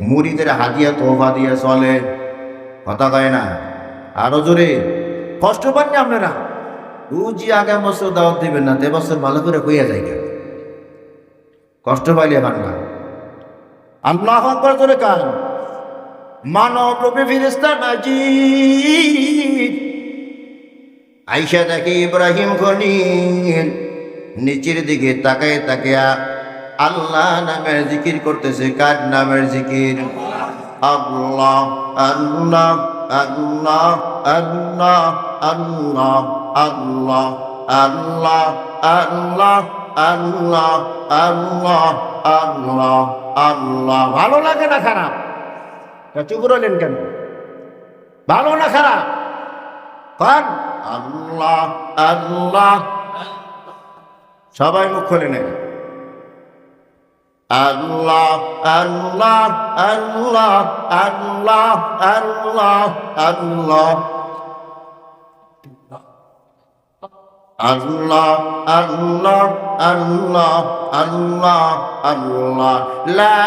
মুড়িদের হাদিয়া তোফা দিয়ে চলে, কথা কয় না। আরো জোরে। কষ্ট পাননি আপনারা? রুজি আগামী বছর দাওয়াত দিবেন না, তে বছর ভালো করে কইয়া যায়। কষ্ট পাইলে বাংলা। আল্লাহু আকবার, জোরে কান। মানব রূপে ফেরেশতা নাজির আইসা দেখে ইব্রাহিম খলিল নিচের দিকে তাকায় তাকিয়া আল্লাহ নামের জিকির করতেছে। কার নামের জিকির? আল্লাহ আল্লাহ আল্লাহ আল্লাহ আল্লাহ আল্লাহ আল্লাহ আল্লাহ আল্লাহ আল্লাহ আল্লাহ আল্লাহ। ভালো লাগে না খারাপ? চুপ রইলেন কেন? ভালো না খারাপ? কান আল্লাহ আল্লাহ। সবাই মুখ খুলে নেন। আল্লাহ আল্লাহ আল্লাহ আল্লাহ আল্লাহ আল্লাহ আল্লাহ আল্লাহ আল্লাহ আল্লাহ আল্লাহ। লা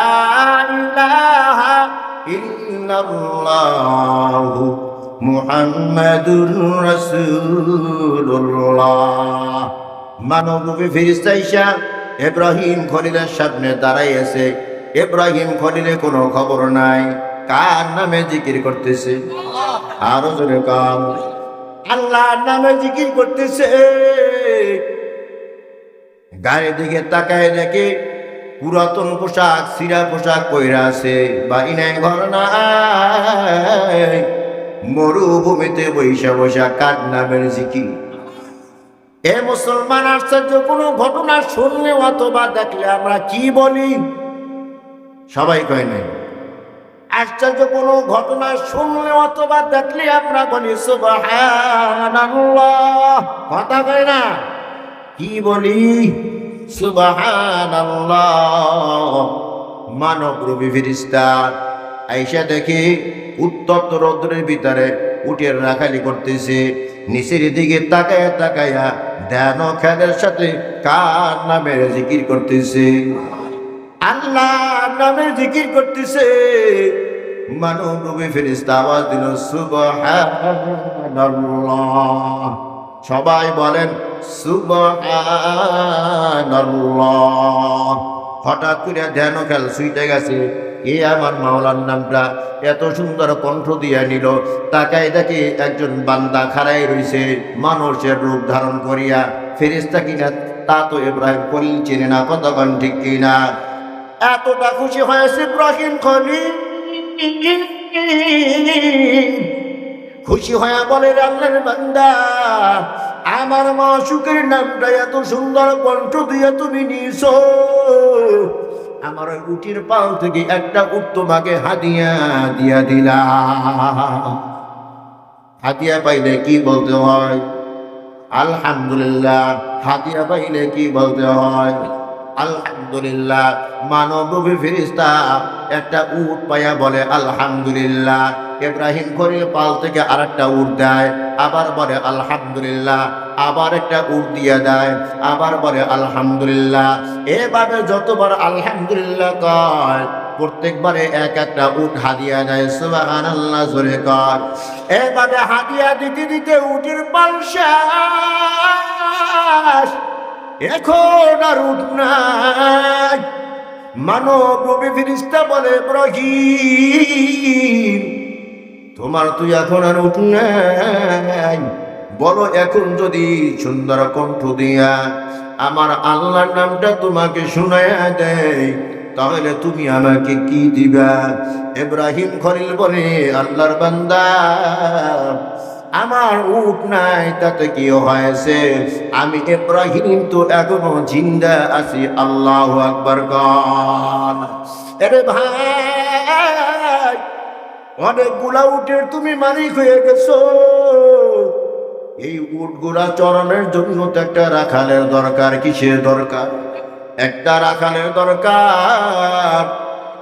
ইলাহা ইল্লাল্লাহু মুহাম্মাদুর রাসূলুল্লাহ। মানবরূপী ফেরেশতা ঈসা ইব্রাহিম খলিলের সামনে দাঁড়াইয়াছে। ইব্রাহিম খলিলের কোনো খবর নাই। কার নামে জিকির করতেছে? আরো জোরে কান। আল্লাহর নামে জিকির করতেছে। গায়ের দিকে তাকায় দেখে পুরাতন পোশাক, সিরা পোশাক পইরা আছে, বাড়ি নাই, ঘর নাই, মরুভূমিতে বৈশা বৈশা কার নামের জিকির। এ মুসলমান, আশ্চর্য কোনো ঘটনা শুনলে অথবা দেখলে আমরা কি বলি? সবাই কয় নাই। আশ্চর্য কোনো ঘটনা শুনলে অথবা দেখলে আমরা বলি সুবহানাল্লাহ, কথা কয় না? কি বলি? সুবহানাল্লাহ। মানবরূপী ফেরেশতা আইসা দেখি উত্তপ্ত রৌদ্রের ভিতরে উটের রাখালি করতেছে। নিচের দিকে তাকায়া তাকায়া ধ্যান ও খেয়ালের সাথে কার নামের জিকির করতেছে? আল্লাহর নামের জিকির করতেছে। মানবরূপী ফেরেশতা আওয়াজ দিল সুবহানাল্লাহ। সবাই বলেন সুবহানাল্লাহ। হঠাৎ করে ধ্যান ও খেয়াল ছুটে গেছে। এ আমার মাওলার নামটা এত সুন্দর কণ্ঠ দিয়া নিল। তাকায় দেখি একজন বান্দা খাড়াই রইছে, মানুষের রূপ ধারণ করিয়া। ফেরেশতা কিনা তা তো ইব্রাহিম খলিল চেনে না, কতক্ষণ ঠিক কিনা। এতটা খুশি হয়েছে ইব্রাহিম খলিল, খুশি হয়ে বলে আল্লাহর বান্দা, আমার মাশূকের নামটা এত সুন্দর কণ্ঠ দিয়ে তুমি নিছো, আমার ওই উটির পাল থেকে একটা উট তোমাকে হাদিয়া দিয়া দিলাম। হাদিয়া পাইলে কি বলতে হয়? আলহামদুলিল্লাহ। হাদিয়া পাইলে কি বলতে হয়? আলহামদুলিল্লাহ। মানবরূপী ফেরেশতা একটা উট পাইয়া বলে আলহামদুলিল্লাহ। ইব্রাহিম খলিল পাল থেকে আরেকটা উট দেয়, আবার বলে আলহামদুলিল্লাহ। আবার একটা উট দিয়ে দেয়, আবার বলে আলহামদুলিল্লাহ। এভাবে যতবার আলহামদুলিল্লাহ কয় প্রত্যেকবারে এক একটা উট হাদিয়া দেয়। সুবহানাল্লাহ জোরে কর। এভাবে হাদিয়া দিতে দিতে উটের পাল শেষ, এখন আর উঠ নাই। মানবরূপী ফেরেশতা বলে ইব্রাহিম তোমার তুই এখন আর উঠ নাই, বলো এখন যদি সুন্দর কণ্ঠ দিয়া আমার আল্লাহর নামটা তোমাকে শুনাইয়া দেয় তাহলে তুমি আমাকে কি দিবা? ইব্রাহিম খলিল বলে আল্লাহর বান্দা আমার উট নাই তাতে কি হয়েছে, আমি ইব্রাহিম তো এখনো জিন্দা আছি। আল্লাহু আকবার গান। আরে ভাই অনেকগুলা উটের তুমি মালিক হয়ে গেছো, এই উটগুলা চরণের জন্য তো একটা রাখালের দরকার। কিসের দরকার? একটা রাখালের দরকার।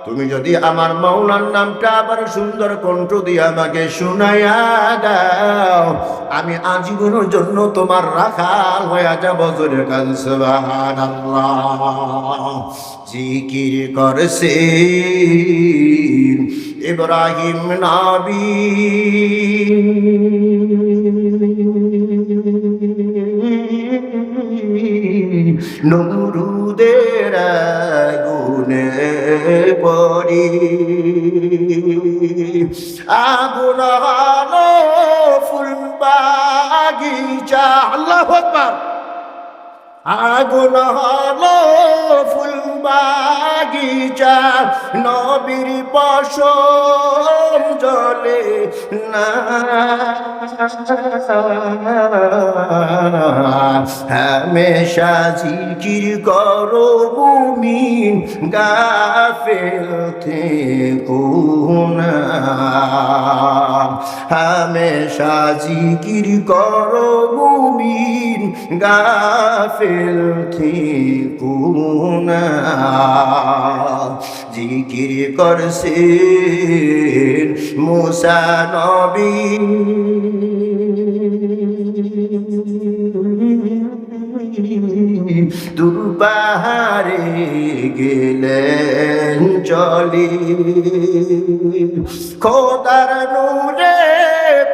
তুমি যদি আমার মাওলার নামটা আবার সুন্দর কণ্ঠ দিয়ে আমাকে শুনাইয়া দাও আমি আজীবনের জন্য তোমার রাখাল হয়ে যাব। জোরে কান সুবহানাল্লাহ। জিকির করছে ইব্রাহিম নবী, নমরুদের আগুনে পড়ি আগুন হলো ফুল বাগিচা। আল্লাহু আকবার। আগুন হলো ফুল বাগিচা, নবীর পশম জ্বলে না। হামেশা জিকির করো মুমিন, গাফেল থেকো না। হামেশা জিকির করো মুমিন, গাফেল থেকো না। জিকির করছেন মুসা নবী, দূর পাহাড়ে গেলেন চলি, খোদার নূরে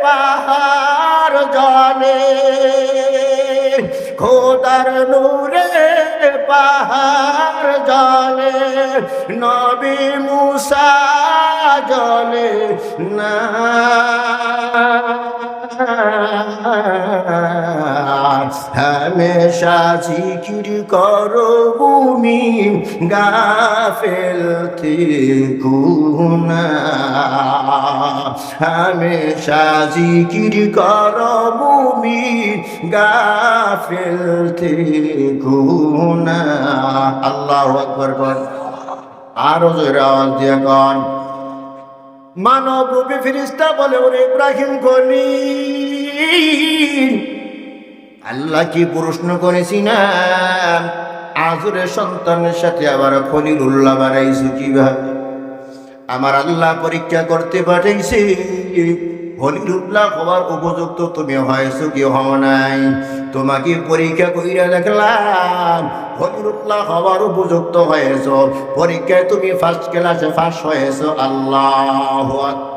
পাহাড় জলে, খোদার নূরে পাহাড় জলে, নবী মুসা জলে না। হামেশা জিকির করো মুমিন, গাফেল থেকো না। হামেশা জিকির করো মুমিন, গাফেল থেকো না। আল্লাহু আকবার কর। আরো জোরে আওয়াজ দিয়ে কর। মানবরূপী ফেরেশতা বলে ওরে ইব্রাহিম খলিল, আল্লাহ কি প্রশ্ন করেছি না আজরের সন্তানের সাথে আবার খলিলুল্লাহ বানাইছো কিভাবে? আমার আল্লাহ পরীক্ষা করতে পাঠাইছে, খলিলুল্লাহ হওয়ার উপযুক্ত তুমি হয়েছো কি হও নাই? তোমাকে পরীক্ষা কইরা দেখলাম খলিলুল্লাহ হওয়ার উপযুক্ত হয়েছো, পরীক্ষায় তুমি ফার্স্ট ক্লাসে পাস হয়েছো। আল্লাহু আকবার।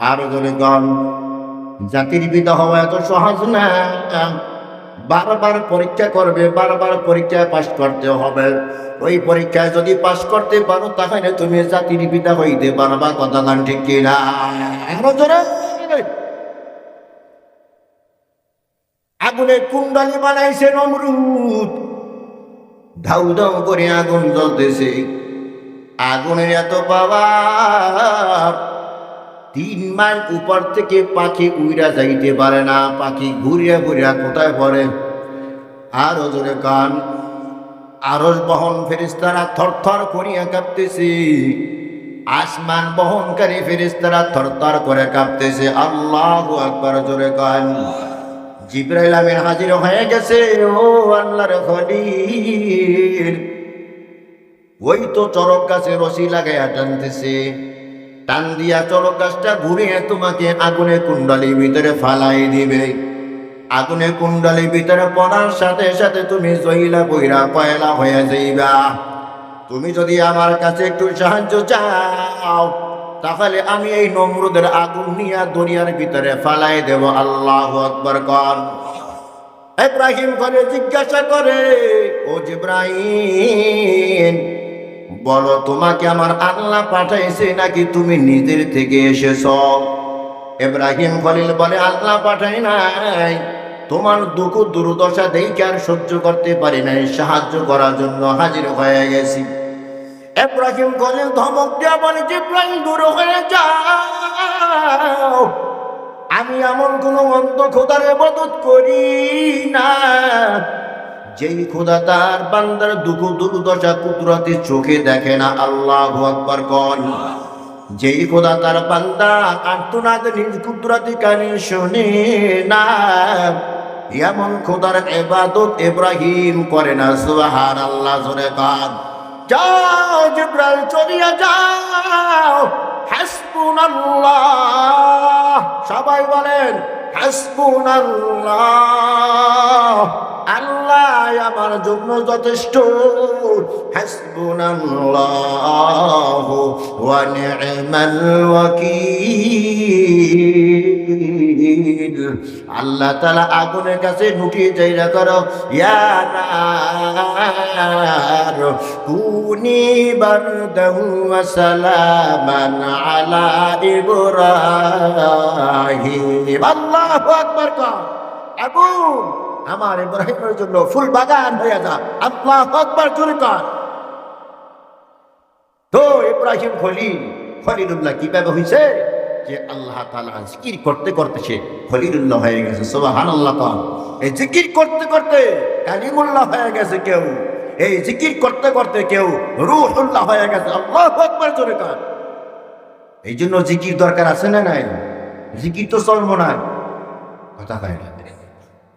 আরো জনে গান। জাতির পিতা হওয়া এত সহজ না, বারবার পরীক্ষা করবে, বারবার পরীক্ষায় পাস করতে হবে। ওই পরীক্ষায় যদি পাস করতে পারো তাহলে তুমি জাতির পিতা হইতে পারবা। কথা গান ঠিক কিনা? আগুনে কুণ্ডালি বানাইছে নমরুদ, ধাউ ধাউ করে আগুন জ্বলতেছে। আগুনের এত পাওয়ার 3 মাইল উপর থেকে পাখি উইরা যাইতে পারে না। পাখি ঘুরিয়া ঘুরিয়া কোথায় পড়ে? আরো জোরে কান। আরশ বহন ফেরেশতারা থরথর করিয়া কাঁপতেছে, আসমান বহনকারী ফেরেশতারা থরথর করে কাঁপতেছে। আল্লাহু আকবার, জোরে কন। জিবরাইল আমিন হাজির হয়ে গেছে। ও আল্লাহর খলিল, ওই তো চরক গাছে রশি লাগাইয়া টানতেছে, টান দিয়া চরক গাছটা ঘুরিয়ে তোমাকে আগুনে কুণ্ডলীর ভিতরে ফালাই দিবে। আগুনে কুণ্ডলীর ভিতরে পড়ার সাথে সাথে তুমি জহিলা বইরা পয়লা হয়ে যাইবা। তুমি যদি আমার কাছে একটু সাহায্য চাও, তাহলে আমি এই নমরুদের আগুন নিয়ে দুনিয়ার ভিতরে ফালাই দেব। আল্লাহু আকবার কর। ইব্রাহিম করে জিজ্ঞাসা করে, ও জিবরাইল, বলো তোমাকে আমার আল্লাহ পাঠাইছে নাকি তুমি নিজের থেকে এসেছ? ইব্রাহিম খলিল বলে, আল্লাহ পাঠাই নাই, তোমার দুঃখ দুর্দশা দেখে আর সহ্য করতে পারি নাই, সাহায্য করার জন্য হাজির হয়ে গেছি। ইব্রাহিম খলিল ধমক দিয়া বলে, জিবরাইল দূর হয়ে যাও, আমি এমন কোন অন্ধ খোদার ইবাদত করি না যেই খোদা তার বান্দার দুঃখ দুর্দশা কুদরতি চোখে দেখে না। আল্লাহু আকবার কন। যেই খোদা তার বান্দা আর্তনাদ নিজ কুদরতি কানে শোনে না, এমন খোদার ইবাদত ইব্রাহিম করে না। সুবহানাল্লাহ, জোরে কন। যাও জিবরাইল, চলিয়া যাও। হাসবুনাল্লাহ, সবাই বলেন হাসবুনাল্লাহ, আল্লাহ আমার জন্য যথেষ্ট। হাসবুনাল্লাহু ওয়া নি'মাল ওয়াকিল। আল্লাহ তাআলা আগুনের কাছে নুটি যাইরা করো, ইয়া নার কুনি বারদান ওয়া সালামান আলা ইব্রাহিম। আল্লাহু আকবার কর। আগুন আমার ইব্রাহিমের জন্য ফুল বাগান হয়ে যা। আল্লাহু আকবার, জোরে কর। তো ইব্রাহিম খলিলুল্লাহ কিভাবে হইছে? যে আল্লাহ তাআলা জিকির করতে করতে সে খলিলুল্লাহ হয়ে গেছে। সুবহানাল্লাহ কর। এই জিকির করতে করতে কালিমুল্লাহ হয়ে গেছে কেউ, এই জিকির করতে করতে কেউ রূহুল্লাহ হয়ে গেছে। আল্লাহু আকবার, জোরে কর। এই জন্য জিকির দরকার আছে না নাই? জিকির তো চলবো না, কথা কয় না,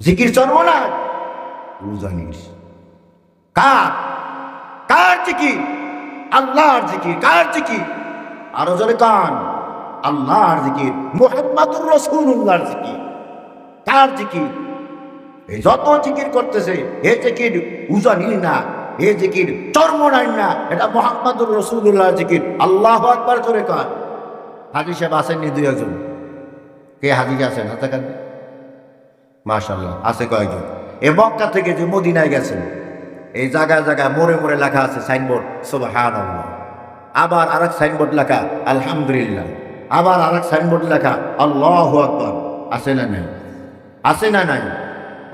জিকির চলবো না। জানিস কার কার জিকির? আল্লাহর জিকির। কার জিকির? আরো জোরে কান। আল্লাহর জিকির, মুহাম্মাদুর রাসূলুল্লাহর জিকির। কার জিকির? এই যত জিকির করতেছে, এ জিকির উজানি না, এ জিকির চর্মনাই না, এটা মুহাম্মাদুর রাসূলুল্লাহর জিকির। আল্লাহু আকবার, জোরে কান। হাজী সাহেব আসেননি দুই একজন? কে হাজী আছেন? হাতে কান। মাশাআল্লাহ, আছে কয়েকজন। এ মক্কা থেকে যে মদিনায় গেছেন, এই জায়গায় জায়গায় মোড়ে মোড়ে লেখা আছে সাইনবোর্ড সুবহানাল্লাহ, আবার আরেক সাইনবোর্ড লেখা আলহামদুলিল্লাহ, আবার আরেক সাইনবোর্ড লেখা আল্লাহু আকবার। আছে না নাই? আছে না নাই?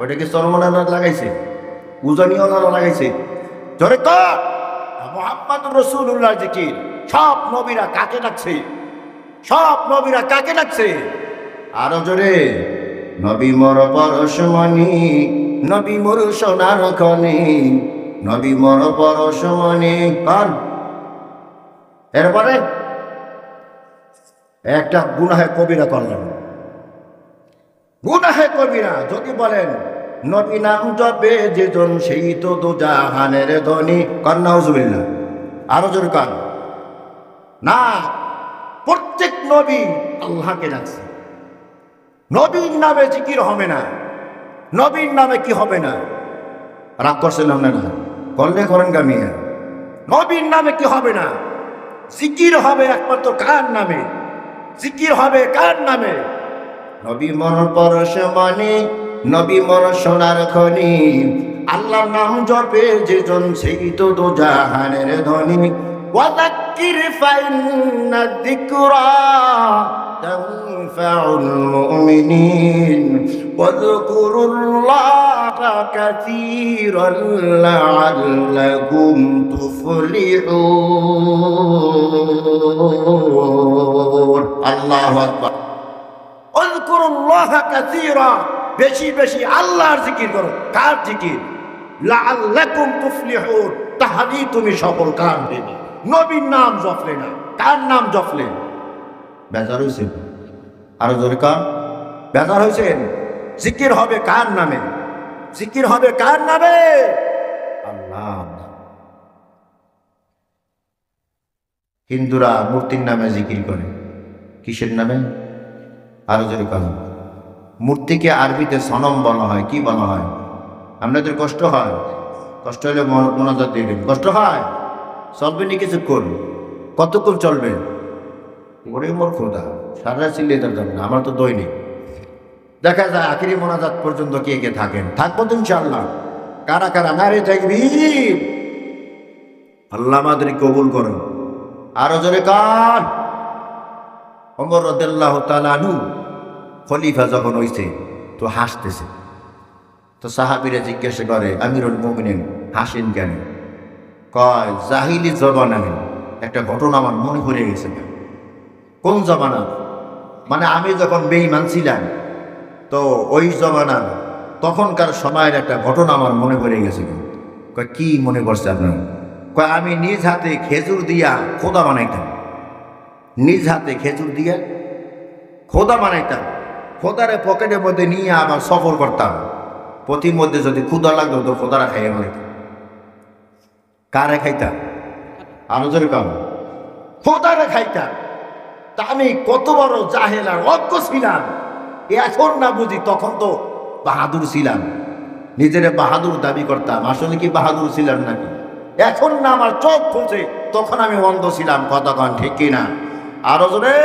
ওইটা কি চরমনানা লাগাইছে? উজানিওয়ালা লাগাইছে? জোরে কর। মুহাম্মাদুর রাসূলুল্লাহর জিকির। সব নবীরা কাকে ডাকছে? সব নবীরা কাকে ডাকছে? আরো জোরে। নবী মোর পরশমণি, নবী মোর সোনার খনি, নবী মোর পরশমণি। কার? এরপরে একটা গুনাহে কবিরা করলেন। গুনাহে কবিরা যদি বলেন নবী নাম জপে যেজন সেই তো দোজাহানের ধনী। কর নাউজুবিল্লাহ। আরো জোর কান। না, প্রত্যেক নবী আল্লাহকে ডাকছে। নবীর নামে জিকির হবে না। নবীর নামে কি হবে না? রাগ করছিলাম না? করলে করেন গামিয়া। নবীর নামে কি হবে না? জিকির হবে একমাত্র কার নামে? জিকির হবে কার নামে? নবী মর পরশমণি, নবী মর সোনার খনি, আল্লাহর নাম জপে যেজন সেই তো দোজাহানের ধনী। ওয়াযাক্কির ফাইন্না যিকরা তানফাউল মুমিনিন ওয়াযকুরুল্লাহা কাসীরান লাআল্লাকুম তুফলিহুন। আল্লাহু আকবার। ওয়াযকুরুল্লাহা কাসীরা, বেশি বেশি আল্লাহর জিকির করো। কার জিকির? লাআল্লাকুম তুফলিহুন, তাহলেই তুমি সফল কাম হবে। নবীর নাম জপলে না, কার নাম জপলে? বেজার হয়েছেন? আরো জোরে কান, বেজার হয়েছেন? জিকির হবে কার নামে? জিকির হবে কার নামে? আল্লাহ। হিন্দুরা মূর্তির নামে জিকির করে, কিসের নামে? আরো জোরে কান। মূর্তিকে আরবিতে সনম বলা হয়। কি বলা হয়? আপনাদের কষ্ট হয়? কষ্ট হলে মোনাজাত দিবেন। কষ্ট হয়? চলবে নি কিছুক্ষণ? কতক্ষণ চলবে? ওরে মোর খোদা, সারা চিল্লে যাবেন না, আমার তো দৈনিক দেখা যায় আখিরি মোনাজাত পর্যন্ত কে কে থাকেন। থাকবো তো ইনশাআল্লাহ। কারা কারা নারে তাকবীর। আল্লাহ আমাদের কবুল করুন। আরো জোরে কান। ওমর রাদিয়াল্লাহু তাআলা আনহু খলিফা যখন হইছে তো হাসতেছে। তো সাহাবীরা জিজ্ঞাসা করে, আমিরুল মুমিনিন হাসেন কেন? কয়, জাহিলি জমানায় একটা ঘটনা আমার মনে পড়ে গেছে। কোন জমানা? মানে আমি যখন বেঈমান ছিলাম, তো ওই জমানা তখনকার সময়ের একটা ঘটনা আমার মনে পড়ে গেছে। কয়, কি মনে পড়ছে আপনার? কয়, আমি নিজ হাতে খেজুর দিয়া খোদা বানাইতাম। নিজ হাতে খেজুর দিয়া খোদা বানাইতাম। খোদারে পকেটের মধ্যে নিয়ে আবার সফর করতাম। প্রতির মধ্যে যদি ক্ষুদা লাগতো তো খোদারা খাইয়ে বানাইতাম। কারে খাইতাম? আরো জোরে কাম। খোদারে খাইতাম। তা আমি কত বড় জাহেল আর অজ্ঞ ছিলাম এখন না বুঝি, তখন তো বাহাদুর ছিলাম। নিজের বাহাদুর দাবি করতাম, আসলে কি বাহাদুর ছিলাম নাকি? এখন না আমার চোখ খুলছে, তখন আমি অন্ধ ছিলাম। কতক্ষণ ঠিক কিনা? আরো জোরে।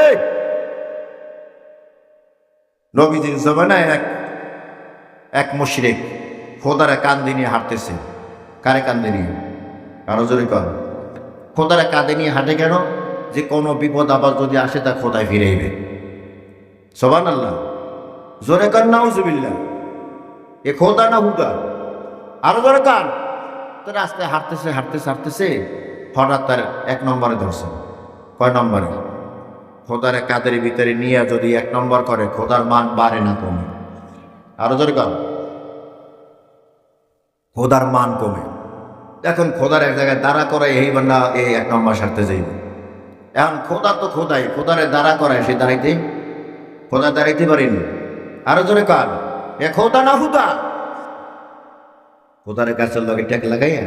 নবীজির জমানায় এক মুশরিক খোদারে কাঁধে নিয়ে হাঁটতেছে। কারে কাঁধে নিয়ে? আরো জোরে কর। খোদারে কাঁধে নিয়ে হাঁটে কেন? যে কোনো বিপদ আবার যদি আসে তা খোদায় ফিরেইবে। সুবহানাল্লাহ। জোরে কান, নাউজুবিল্লাহ। এ খোদা না হুদা? আরো জোরে কান। তো রাস্তায় হাঁটতেছে হাঁটতেছে হাঁটতেছে, হঠাৎ তার এক নম্বরে ধরছে। কয় নম্বরে? খোদারে কাঁধের ভিতরে নিয়ে যদি এক নম্বর করে, খোদার মান বাড়ে না কমে? আরো জোরে কান। খোদার মান কমে। এখন খোদার এক জায়গায় দাঁড়া করে এই বান্দা এই এক নম্বর সারতে যাইবে। এখন খোদা তো খোদাই, খোদারে দাঁড়া করায় সে দাঁড়াইতে, খোদা দাঁড়াইতে পারেনি। আরো জোরে কান। এ খোদা না হুদা? খোদারে গাছের লগে ট্যাক লাগাইয়া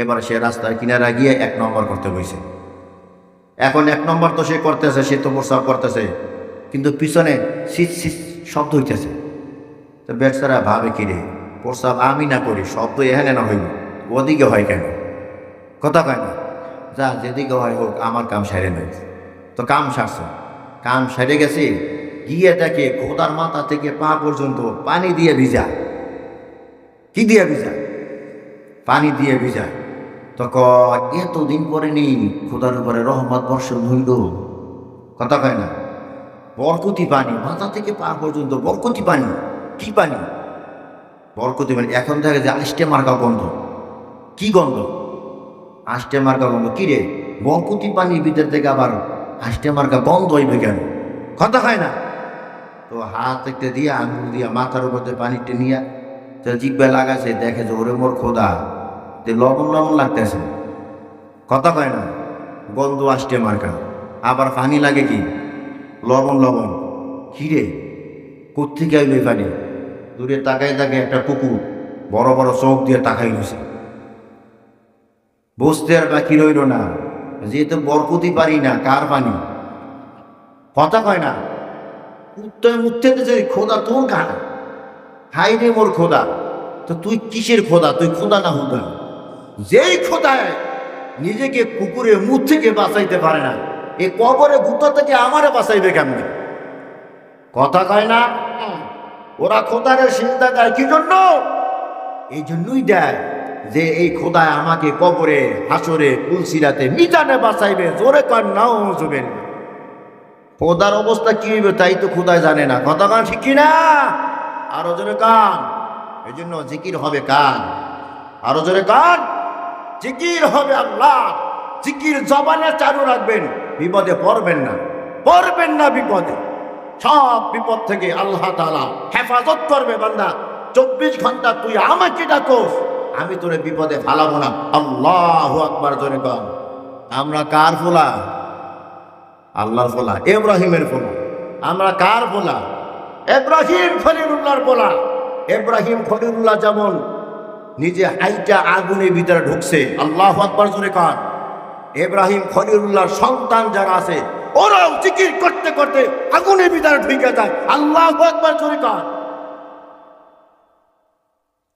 এবার সে রাস্তার কিনারা গিয়ে এক নম্বর করতে বসে। এখন এক নম্বর তো সে করতেছে, সে তো প্রস্রাব করতেছে, কিন্তু পিছনে শীত শীত শব্দ হইতেছে। তো বেচারা ভাবে, কিরে প্রস্রাব আমি না করি, শব্দ এখানে না হইব, ওদিকে হয় কেন? কথা কয় না, যা যেদিকে হয় হোক, আমার কাম সারে নাই। তো কাম সারছে, কাম সারে গেছে, গিয়ে দেখে খোদার মাথা থেকে পা পর্যন্ত পানি দিয়ে ভিজা। কি দিয়ে ভিজা? পানি দিয়ে ভিজা। তো এতদিন পরে নি খোদার উপরে রহমত বর্ষণ হইল। কথা কয় না, বরকতি পানি, মাথা থেকে পা পর্যন্ত বরকতি পানি। কি পানি? বরকতি পানি। এখন দেখে যে আষ্টে মার্কা গন্ধ। কি গন্ধ? আষ্টে মার্কা গন্ধ। কিরে, বরকতি পানির ভিতর থেকে আবার আষ্টে মার্কা গন্ধ হইবে কেন? কথা হয় না। তো হাত একটা দিয়ে আঙুল দিয়া মাথার উপর পানিটা নিয়ে জিব্বা লাগাছে, দেখে যে ওরে মোর খোদা, লবণ লবণ লাগতেছে। কথা কয় না, গন্ধ আষ্টে মার্কা। আবার পানি লাগে কি? লবণ লবণ। কিরে, কোত্থেকে আইল এই পানি? দূরে তাকাই থাকে একটা পুকুর, বড় বড় চোখ দিয়ে তাকাই গেছে। বুঝতে আর বাকি রইল না, যেহেতু বরকতি পারি না, কার পানি? কথা কয় না। উঠতে যে খোদা তোর কানা, হাই রে মোর খোদা। তো তুই কিসের খোদা? তুই খোদা না হুদা? যেই খোদায় নিজেকে কুকুরের মুখ থেকে বাঁচাইতে পারে না, এ কবরে গুতা থেকে আমারে বাঁচাইবে কেমনে? কথা কয় না। ওরা খোদারে সিজদা দেয় কি জন্য? এই জন্যই দেয় যে এই খোদায় আমাকে কবরে, হাসরে, কুলসিরাতে, মিজানে বাঁচাইবে। জোরে কর নাউজুবিল। খোদার অবস্থা কি হইবে তাই তো খোদায় জানে না। কথা কান ঠিক কিনা? আরো জোরে কান। এই জন্য জিকির হবে কান। আরো জোরে কান। জিকির হবে আল্লাহ। জিকির জবানে চালু রাখবেন, বিপদে পড়বেন না, পড়বেন না বিপদে। সব বিপদ থেকে আল্লাহ তাআলা হেফাজত করবে। বান্দা 24 ঘন্টা তুই আমাকে ডাকোস, আমি তোরে বিপদে ফালাবো না। আল্লাহু আকবার জোরে কর। আমরা কার ফোলা? আল্লাহর ফোলা, ইব্রাহিমের ফোলা। আমরা কার ফোলা? ইব্রাহিম খলিলুল্লাহর ফোলা। ইব্রাহিম খলিলুল্লাহ যেমন নিজে হাইটা আগুনের ভিতরে ঢুকছে, আল্লাহু আকবার জোরে কর। ইব্রাহিম খলিলুল্লাহর সন্তান যারা আছে ওরাও জিকির করতে করতে আগুনের ভিতরে ঢুকে যায়, আল্লাহু আকবার জোরে কর।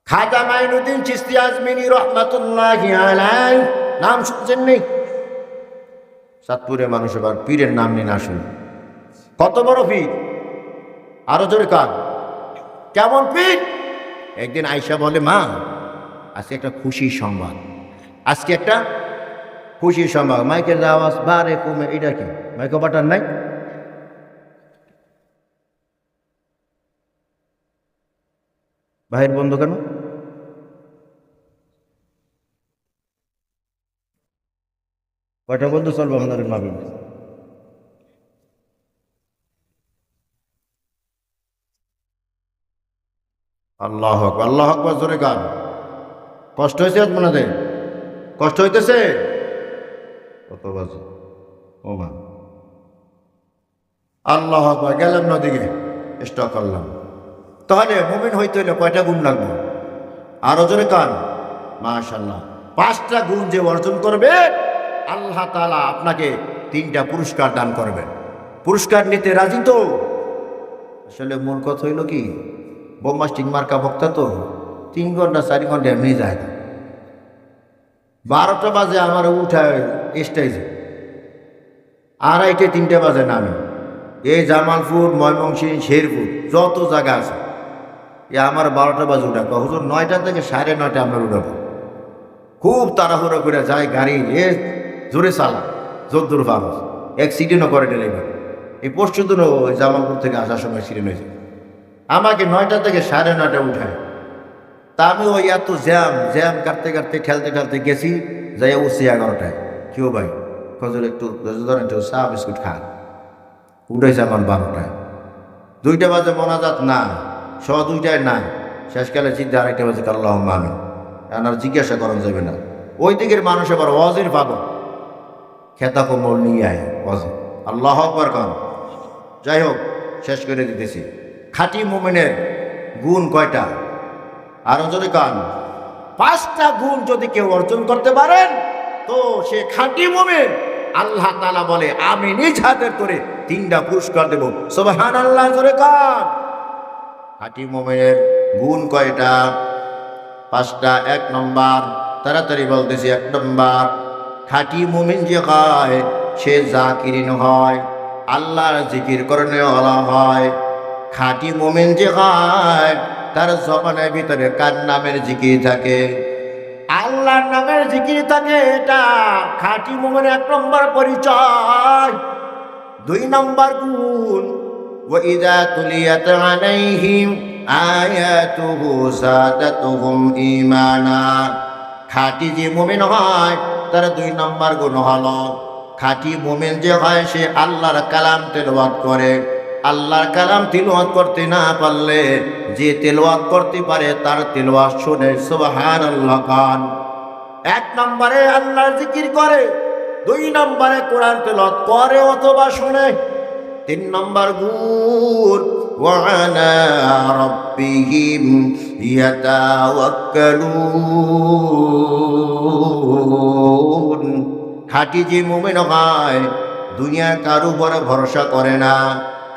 খাজা মাইনুদ্দিন চিশতি আজমিরি রহমাতুল্লাহি আলাইহি নাম শুনছেন নি? চাঁদপুরের মানুষ এবার পীরের নাম নিয়ে না শুনে। কত বড় পীর, আরো জোরে কার। কেমন পীর? একদিন আয়েশা বলে, মা আজকে একটা খুশির সংবাদ, আজকে একটা খুশির সংবাদ। মাইকের আওয়াজ বারে কমে, এটা কি মাইকে বাটার নাই? বাহির বন্ধ কেন? কয়টা বন্ধু চলবে আমাদের মাহফিল? আল্লাহ আকবার, আল্লাহ আকবার জোরে গান। কষ্ট হয়েছে আপনাদের? কষ্ট হইতেছে? কত বাজে ও মা, আল্লাহ আকবার। গেলাম নদীকে স্টক করলাম। তাহলে মুমিন হইতে হইলে কয়টা গুণ লাগবে? আরো জোরে কান। মাশাআল্লাহ, 5টা গুণ যে অর্জন করবে আল্লাহ তাআলা আপনাকে 3টা পুরস্কার দান করবেন। পুরস্কার নিতে রাজি তো? আসলে মূল কথা হইল কি, বোমাস্টিক মার্কা বক্তা তো 3 ঘন্টা 4 ঘন্টা এমনি যায় না। 12টা বাজে আমার উঠায় স্টেজে, 2:30 3টা বাজে নামে। এই জামালপুর, ময়মনসিংহ, শেরপুর যত জায়গা আছে, আমার 12টা বাজে উঠা। হুজুর 9টা থেকে 9:30 আমরা উঠাবো। খুব তাড়াহুড়ো করে যায় গাড়ি, জোরে চালা, জোর পাবো, অ্যাক্সিডেন্টও করে ডেলিভার। এই পরশু দিন ওই জামালপুর থেকে আসার সময় অ্যাক্সিডেন্ট হয়েছে। আমাকে 9টা থেকে 9:30 উঠায়। তা আমি ওই এত জ্যাম কাটতে কাটতে ঠেলতে গেছি, যাই উঠছি 11টায়। কেউ ভাই খজুর একটু চা বিস্কুট খান। উঠেছে আমার 12টায়। 2টা বাজে মোনাজাত না, 2:15 না, শেষকালে চিন্তা 2:30 বাজে আল্লাহুম্মা আমিন। আর জিজ্ঞাসা করা যাবে না। ওই দিকের মানুষ আবার ওয়াজের পাগল, খেতা কোমল নিয়ে আয় ওয়াজে। আল্লাহু আকবার কান। যাই হোক, শেষ করে দিতেছি। খাঁটি মুমিনের গুণ কয়টা? আরো যদি কান। 5টা গুণ যদি কেউ অর্জন করতে পারেন তো সে খাঁটি মুমিন। আল্লাহ তাআলা বলে, আমি নিজ হাতের করে 3টা পুরস্কার দেব। সুবহানাল্লাহ জোরে কান। খাঁটি মুমিনের গুণ কয়টা? 5টা। 1 নম্বর, তাড়াতাড়ি বলতেছি। 1 নম্বর, খাঁটি মুমিন যে হয় সে জাকিরিন হয়, আল্লাহর জিকির করনে ওয়ালা হয়। খাঁটি মুমিন যে হয় তার জবানের ভিতরে কার নামের জিকির থাকে? আল্লাহর নামের জিকির থাকে। এটা খাঁটি মুমিনের 1 নম্বর পরিচয়। 2 নম্বর গুণ, ওয়া ইযা তুলিয়াত আলাইহিম আয়াতুহু যাদাতুহুম ঈমানা। খাঁটি যে মুমিন হয় তার 2 নম্বর গুণ হলো, খাঁটি মুমিন যে হয় সে আল্লাহর কালাম তেলাওয়াত করে। আল্লাহর কালাম তিলাওয়াত করতে না পারলে যে তেলাওয়াত করতে পারে তার তেলাওয়াত শুনে সুবহানাল্লাহ কান। 1 নম্বরে আল্লাহর জিকির করে, 2 নম্বরে কোরআন তেলাওয়াত করে অথবা শুনে। 3 নম্বর গুণ, ওয়া আলা রাব্বিহিম ইয়াতাওয়াক্কালুন। খাঁটি যে মুমিন হয় দুনিয়ার কারো উপর ভরসা করে না।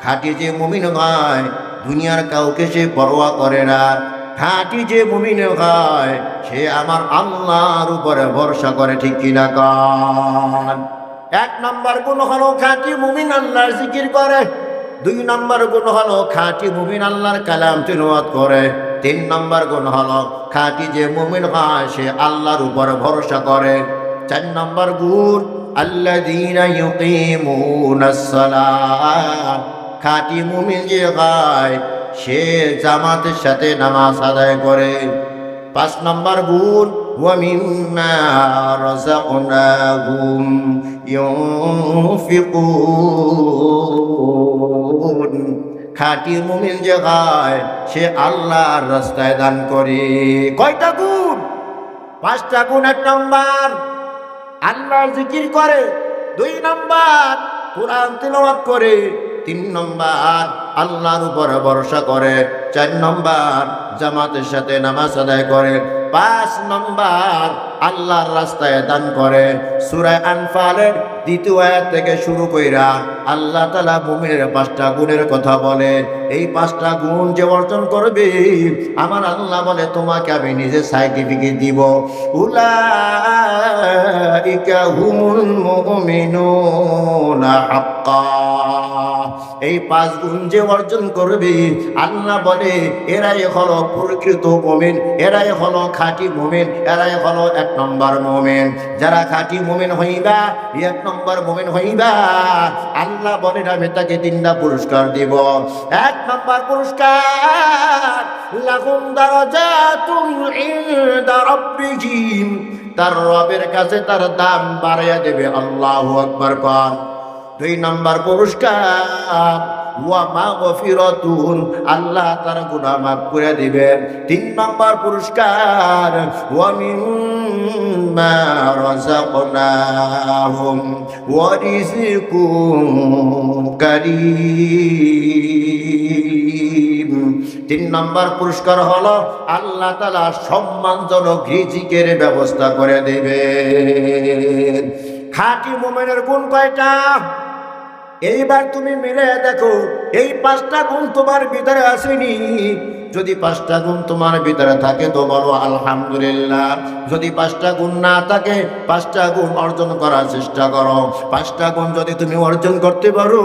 খাঁটি যে মুমিন হয় দুনিয়ার কাউকে সে পরোয়া করে না। খাঁটি যে মুমিন হয় সে আমার আল্লাহর উপরে ভরসা করে। ঠিক কিনা কান? 1 নম্বর গুণ হলো খাঁটি মুমিন আল্লাহর জিকির করে। 2 নম্বর গুণ হলো খাঁটি মুমিন আল্লাহর কালাম তিলাওয়াত করে। 3 নম্বর গুণ হলো খাঁটি যে মুমিন হয় সে আল্লাহর উপরে ভরসা করে। 4 নম্বর গুণ, আল্লাযীনা ইউকিমুনাস সালাহ। খাঁটি মুমিন যে হয় সে জামাতের সাথে নামাজ আদায় করে। 5 নম্বর গুণ, ওয়া মিম্মা রাযাকনাহুম ইউনফিকুন। খাঁটি মুমিন যে হয় সে আল্লাহর রাস্তায় দান করে। কয়টা গুণ? পাঁচটা গুণ। 1 নম্বর আল্লাহর জিকির করে, 2 নম্বর কোরআন তিলাওয়াত করে, 3 নম্বর আল্লাহর উপর ভরসা করে, 4 নম্বর জামাতের সাথে নামাজ আদায় করে, 5 নম্বর আল্লাহর রাস্তায় দান করে। সূরা আনফালের 2য় আয়াত থেকে শুরু কইরা আল্লাহ তাআলা মুমিনের 5টা গুণের কথা বলে। এই 5টা গুণ যে অর্জন করবে, আমার আল্লাহ বলে তোমাকে আমি নিজে সার্টিফিকেট দিব। উলাইকা হুমুল মুমিনুনা হাক্কা। এই 5 গুণ যে অর্জন করবে, আল্লাহ বলে এরাই হলো প্রকৃত মুমিন, এরাই হলো খাঁটি মুমিন, এরাই হলো 1 নম্বর মুমিন। যারা খাঁটি মুমিন হইবা, 1 নম্বর মুমিন হইবা, আল্লাহ বলেন আমি তাকে 3টা পুরস্কার দিব। 1 নম্বর পুরস্কার লাহুম দারাজাতুন ইনদা রাব্বিহিম, তার রবের কাছে তার দাম বাড়াইয়া দেবে। আল্লাহু আকবার কর। 2 নম্বর পুরস্কার ওয়া মাগফিরাতুন, আল্লাহ তার গুনাহ মাফ করে দিবেন। 3 নম্বর পুরস্কার ওয়া মিম্মা রাযাকনাহুম ওয়া রিজকুন কারীম। 3 নম্বর পুরস্কার হলো আল্লাহ তাআলা সম্মানজনক রিজিকের ব্যবস্থা করে দিবেন। খাঁটি মুমিনের গুণ কয়টা? এইবার তুমি মিলে দেখো, এই 5টা গুণ তোমার ভিতরে আসেনি। যদি 5টা গুণ তোমার ভিতরে থাকে তো বলো আলহামদুলিল্লাহ। যদি 5টা গুণ না থাকে, 5টা গুণ অর্জন করার চেষ্টা করো। 5টা গুণ যদি তুমি অর্জন করতে পারো,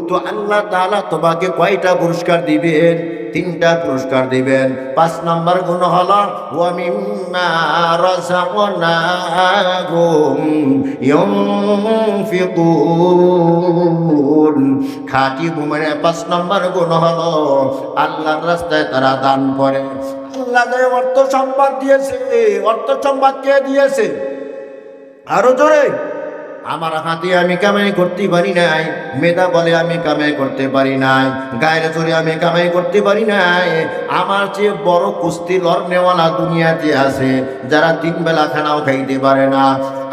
তো আল্লাহ তাআলা তোমাকে কয়টা পুরস্কার দিবেন? 3টা পুরস্কার দিবেন। 5 নম্বর গুণ হলো ওয়া মিম্মা রাযাকনাহুম ইউনফিকুন। খাঁটি মুমিনের 5 নম্বর গুণ হলো আল্লাহর রাস্তায় তারা দান করে। আল্লাহ যে অর্থ সম্পদ দিয়েছে, অর্থ সম্পদ কে দিয়েছে? আরো জোরে। আমার হাতে আমি কামাই করতে পারি নাই, মেধা বলে আমি কামাই করতে পারি নাই, গায়ের জোরে আমি কামাই করতে পারি নাই। আমার চেয়ে বড় কুস্তি লড়নেওয়ালা দুনিয়াতে আছে, যারা 3 বেলা খানাও খাইতে পারে না।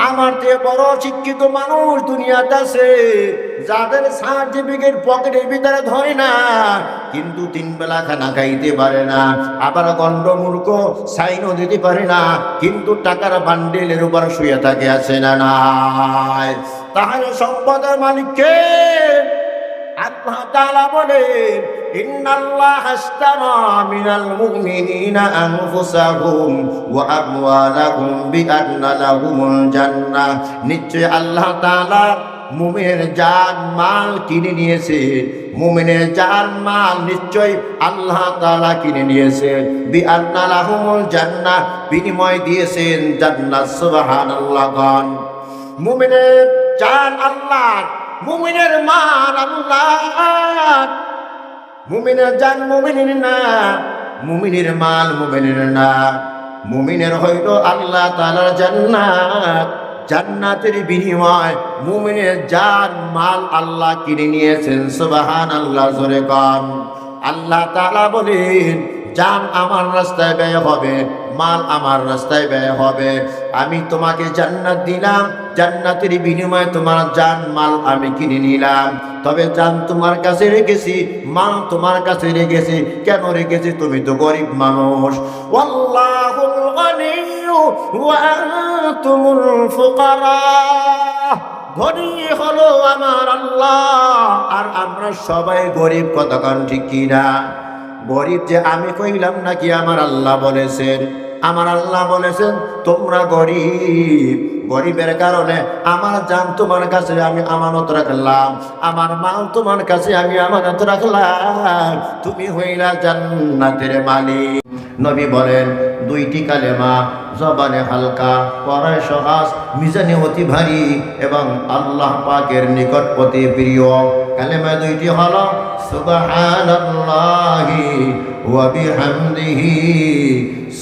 আমার চেয়ে বড় শিক্ষিত মানুষ দুনিয়াতে আছে, যাদের সার্টিফিকেট পকেটের ভিতরে ধরে না, কিন্তু 3 বেলা খানা খাইতে পারে না। আবার গন্ডমূর্খ সাইনও দিতে পারে না, কিন্তু টাকার বান্ডেলের উপর শুয়ে থাকে, আছে না নাই? তাহলে সম্পদের মালিক কে? আল্লাহ তাআলা বলেন ইন্নাল্লাহা আশতারা মিনাল মুমিনিনা আনফুসাহুম ওয়া আমওয়ালাহুম বিআন্না লাহুমুল জান্নাহ। নিশ্চয় আল্লাহ তাআলা মুমিনের জান মাল কিনে নিয়েছে। মুমিনের জান মাল নিশ্চয় আল্লাহ তাআলা কিনে নিয়েছে। বিআন্না লাহুমুল জান্নাহ, বিনিময় দিয়েছেন জান্নাত। সুবহানাল্লাহ। গান মুমিনের জান আল্লাহ, মুমিনের মাল আল্লাহ। মুমিনের জান মুমিনের না, মুমিনের মাল মুমিনের না। মুমিনের হইল আল্লাহ তাআলার জান্নাত। জান্নাতের বিনিময় মুমিনের জান মাল আল্লাহ কিনে নিয়েছেন। সুবহানাল্লাহ। জোরে গান। আল্লাহ তাআলা বলেন জান আমার রাস্তায় ব্যয় হবে, মাল আমার রাস্তায় ব্যয় হবে। আমি তোমাকে জান্নাত দিলাম, জান্নাতের বিনিময়ে তোমার জান মাল আমি কিনে নিলাম। তবে জান তোমার কাছে রেখেছি, মাল তোমার কাছে রেখেছি। কেন রেখেছি? তুমি তো গরিব মানুষ। ওয়াল্লাহুল গনিয়্যু ওয়া আনতুমুল ফুকারা। ধনী হলো আমার আল্লাহ, আর আমরা সবাই গরিব। কতক্ষণ ঠিক কিনা? গরিব যে আমি কইলাম নাকি আমার আল্লাহ বলেছেন? আমার আল্লাহ বলেছেন তোমরা গরিব। গরিবের কারণে আমার জান তোমার কাছে আমি আমানত রাখলাম, আমার মাল তোমার কাছে আমি আমানত রাখলাম। তুমি হইলা জান্নাতের মালিক। নবী বলেন 2টি কালেমা জবানে হালকা, পড়ায় সহজ, মিজানে অতি ভারী এবং আল্লাহ পাকের নিকট অতি প্রিয়। কালেমা 2টি হলো সুবহানাল্লাহি ওয়া বিহামদিহি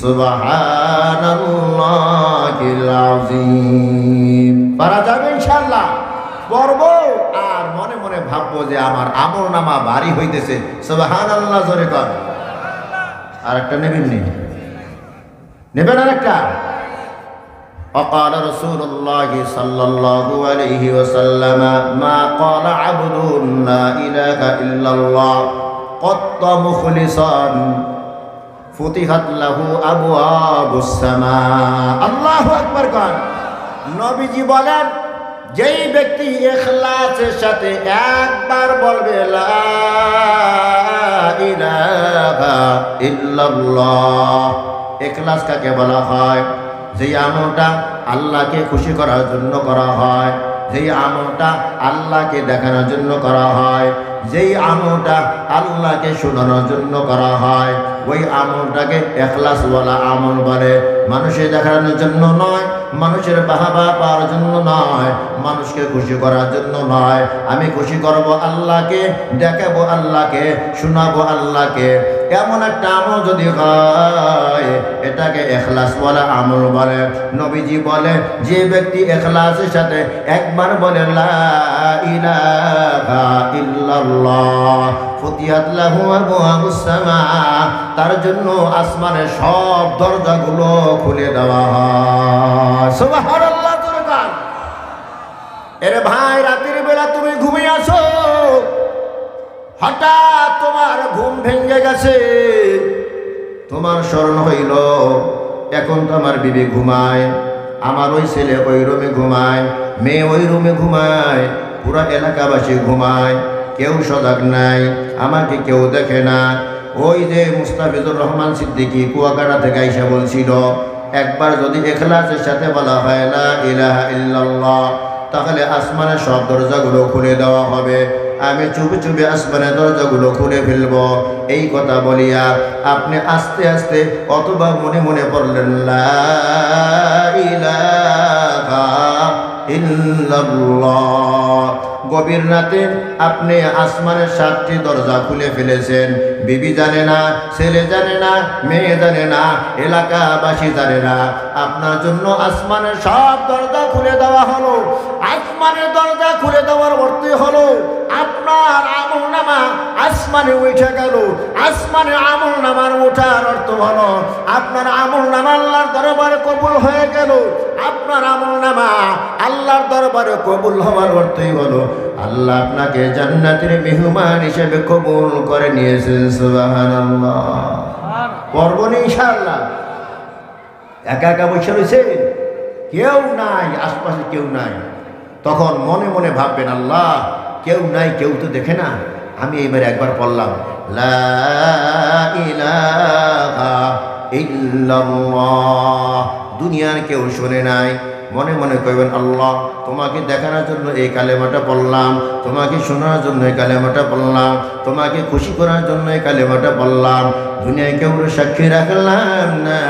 সুবহানাল্লাহিল আযীম। পারা যাবে ইনশাআল্লাহ। পড়ব আর মনে মনে ভাববো যে আমার আমল নামা ভারী হইতেছে। সুবহানাল্লাহ। জোরে কর। আর একটা নেবেন নি? নেবেন আর একটা? وقال رسول الله صلى الله عليه وسلم ما قال عبد لا إله إلا الله قط مخلصا فتحت له أبواب السماء الله أكبر قال নবীজি বলেন যেই ব্যক্তি ইখলাসের সাথে একবার বলবে লা ইলাহা ইল্লাল্লাহ। ইখলাস কাকে বলা হয়? যেই আমলটা আল্লাহকে খুশি করার জন্য করা হয়, যেই আমলটা আল্লাহকে দেখানোর জন্য করা হয়, যেই আমলটা আল্লাহকে শোনানোর জন্য করা হয়, ওই আমলটাকে ইখলাসওয়ালা আমল বলে। মানুষের দেখানোর জন্য নয়, মানুষের বাহাবা পাওয়ার জন্য নয়, মানুষকে খুশি করার জন্য নয়। আমি খুশি করব আল্লাহকে, দেখাবো আল্লাহকে, শোনাবো আল্লাহকে, এমন একটা আমল যদি হয় এটাকে ইখলাসওয়ালা আমল বলে। নবীজি বলে যে ব্যক্তি ইখলাসের সাথে একবার বলে লা ইলাহা ইল্লাল্লাহ ফুতিহাত লাহু আবওয়াবুস সামা, তার জন্য আসমানের সব দরজাগুলো খুলে দেওয়া হয়। সুবহানাল্লাহ। এরে ভাই, রাতের বেলা তুমি ঘুমিয়ে আসো, হঠাৎ তোমার ঘুম ভেঙে গেছে, তোমার স্মরণ হইল এখন তো আমার বিবি ঘুমায়, আমার ওই ছেলে ওই রুমে ঘুমায়, মেয়ে ওই রুমে ঘুমায়, পুরা এলাকাবাসী ঘুমায়, কেউ সজাগ নাই, আমাকে কেউ দেখে না। ওই যে মুস্তাফিজুর রহমান সিদ্দিকী কুয়াকাটা থেকে আইসা বলছিল একবার যদি ইখলাসের সাথে বলা হয় লা ইলাহা ইল্লাল্লাহ তাহলে আসমানের সব দরজাগুলো খুলে দেওয়া হবে। আমি চুপি চুপি আসমানের দরজাগুলো খুলে ফেলবো। এই কথা বলিয়া আপনি আস্তে আস্তে অথবা মনে মনে পড়লেন লা ইলাহা ইল্লাল্লাহ। গভীর রাতে আপনি আসমানের 7টি দরজা খুলে ফেলেছেন। বিবি জানে না, ছেলে জানে না, মেয়ে জানে না, এলাকাবাসী জানে না। আপনার জন্য আসমানের সব দরজা খুলে দেওয়া হলো। আসমানের দরজা খুলে দেওয়ার অর্থ হলো আপনার আমলনামা আসমানে উঠে গেল। আসমানে আমলনামার ওঠার অর্থ হলো আপনার আমলনামা আল্লাহর দরবারে কবুল হয়ে গেল। আপনার আমলনামা আল্লাহর দরবারে কবুল হওয়ার অর্থই হলো আল্লাহ আপনাকে জান্নাতের মেহমান হিসেবে কবুল করে নিয়েছেন। সুবহানাল্লাহ। পড়ব না ইনশাআল্লাহ? একা একা বসে রয়েছে, কেউ নাই, আশপাশে কেউ নাই, তখন মনে মনে ভাববেন আল্লাহ কেউ নাই, কেউ তো দেখে না, আমি এইবার একবার পড়লাম লা ইলাহা ইল্লাল্লাহ, দুনিয়ার কেউ শুনে নাই। মনে মনে কইবেন আল্লাহ তোমাকে দেখানোর জন্য এই কালেমাটা পড়লাম, তোমাকে শোনার জন্য এই কালেমাটা পড়লাম, তোমাকে খুশি করার জন্য এই কালেমাটা পড়লাম, দুনিয়ায় কেউ সাক্ষী রাখলাম না।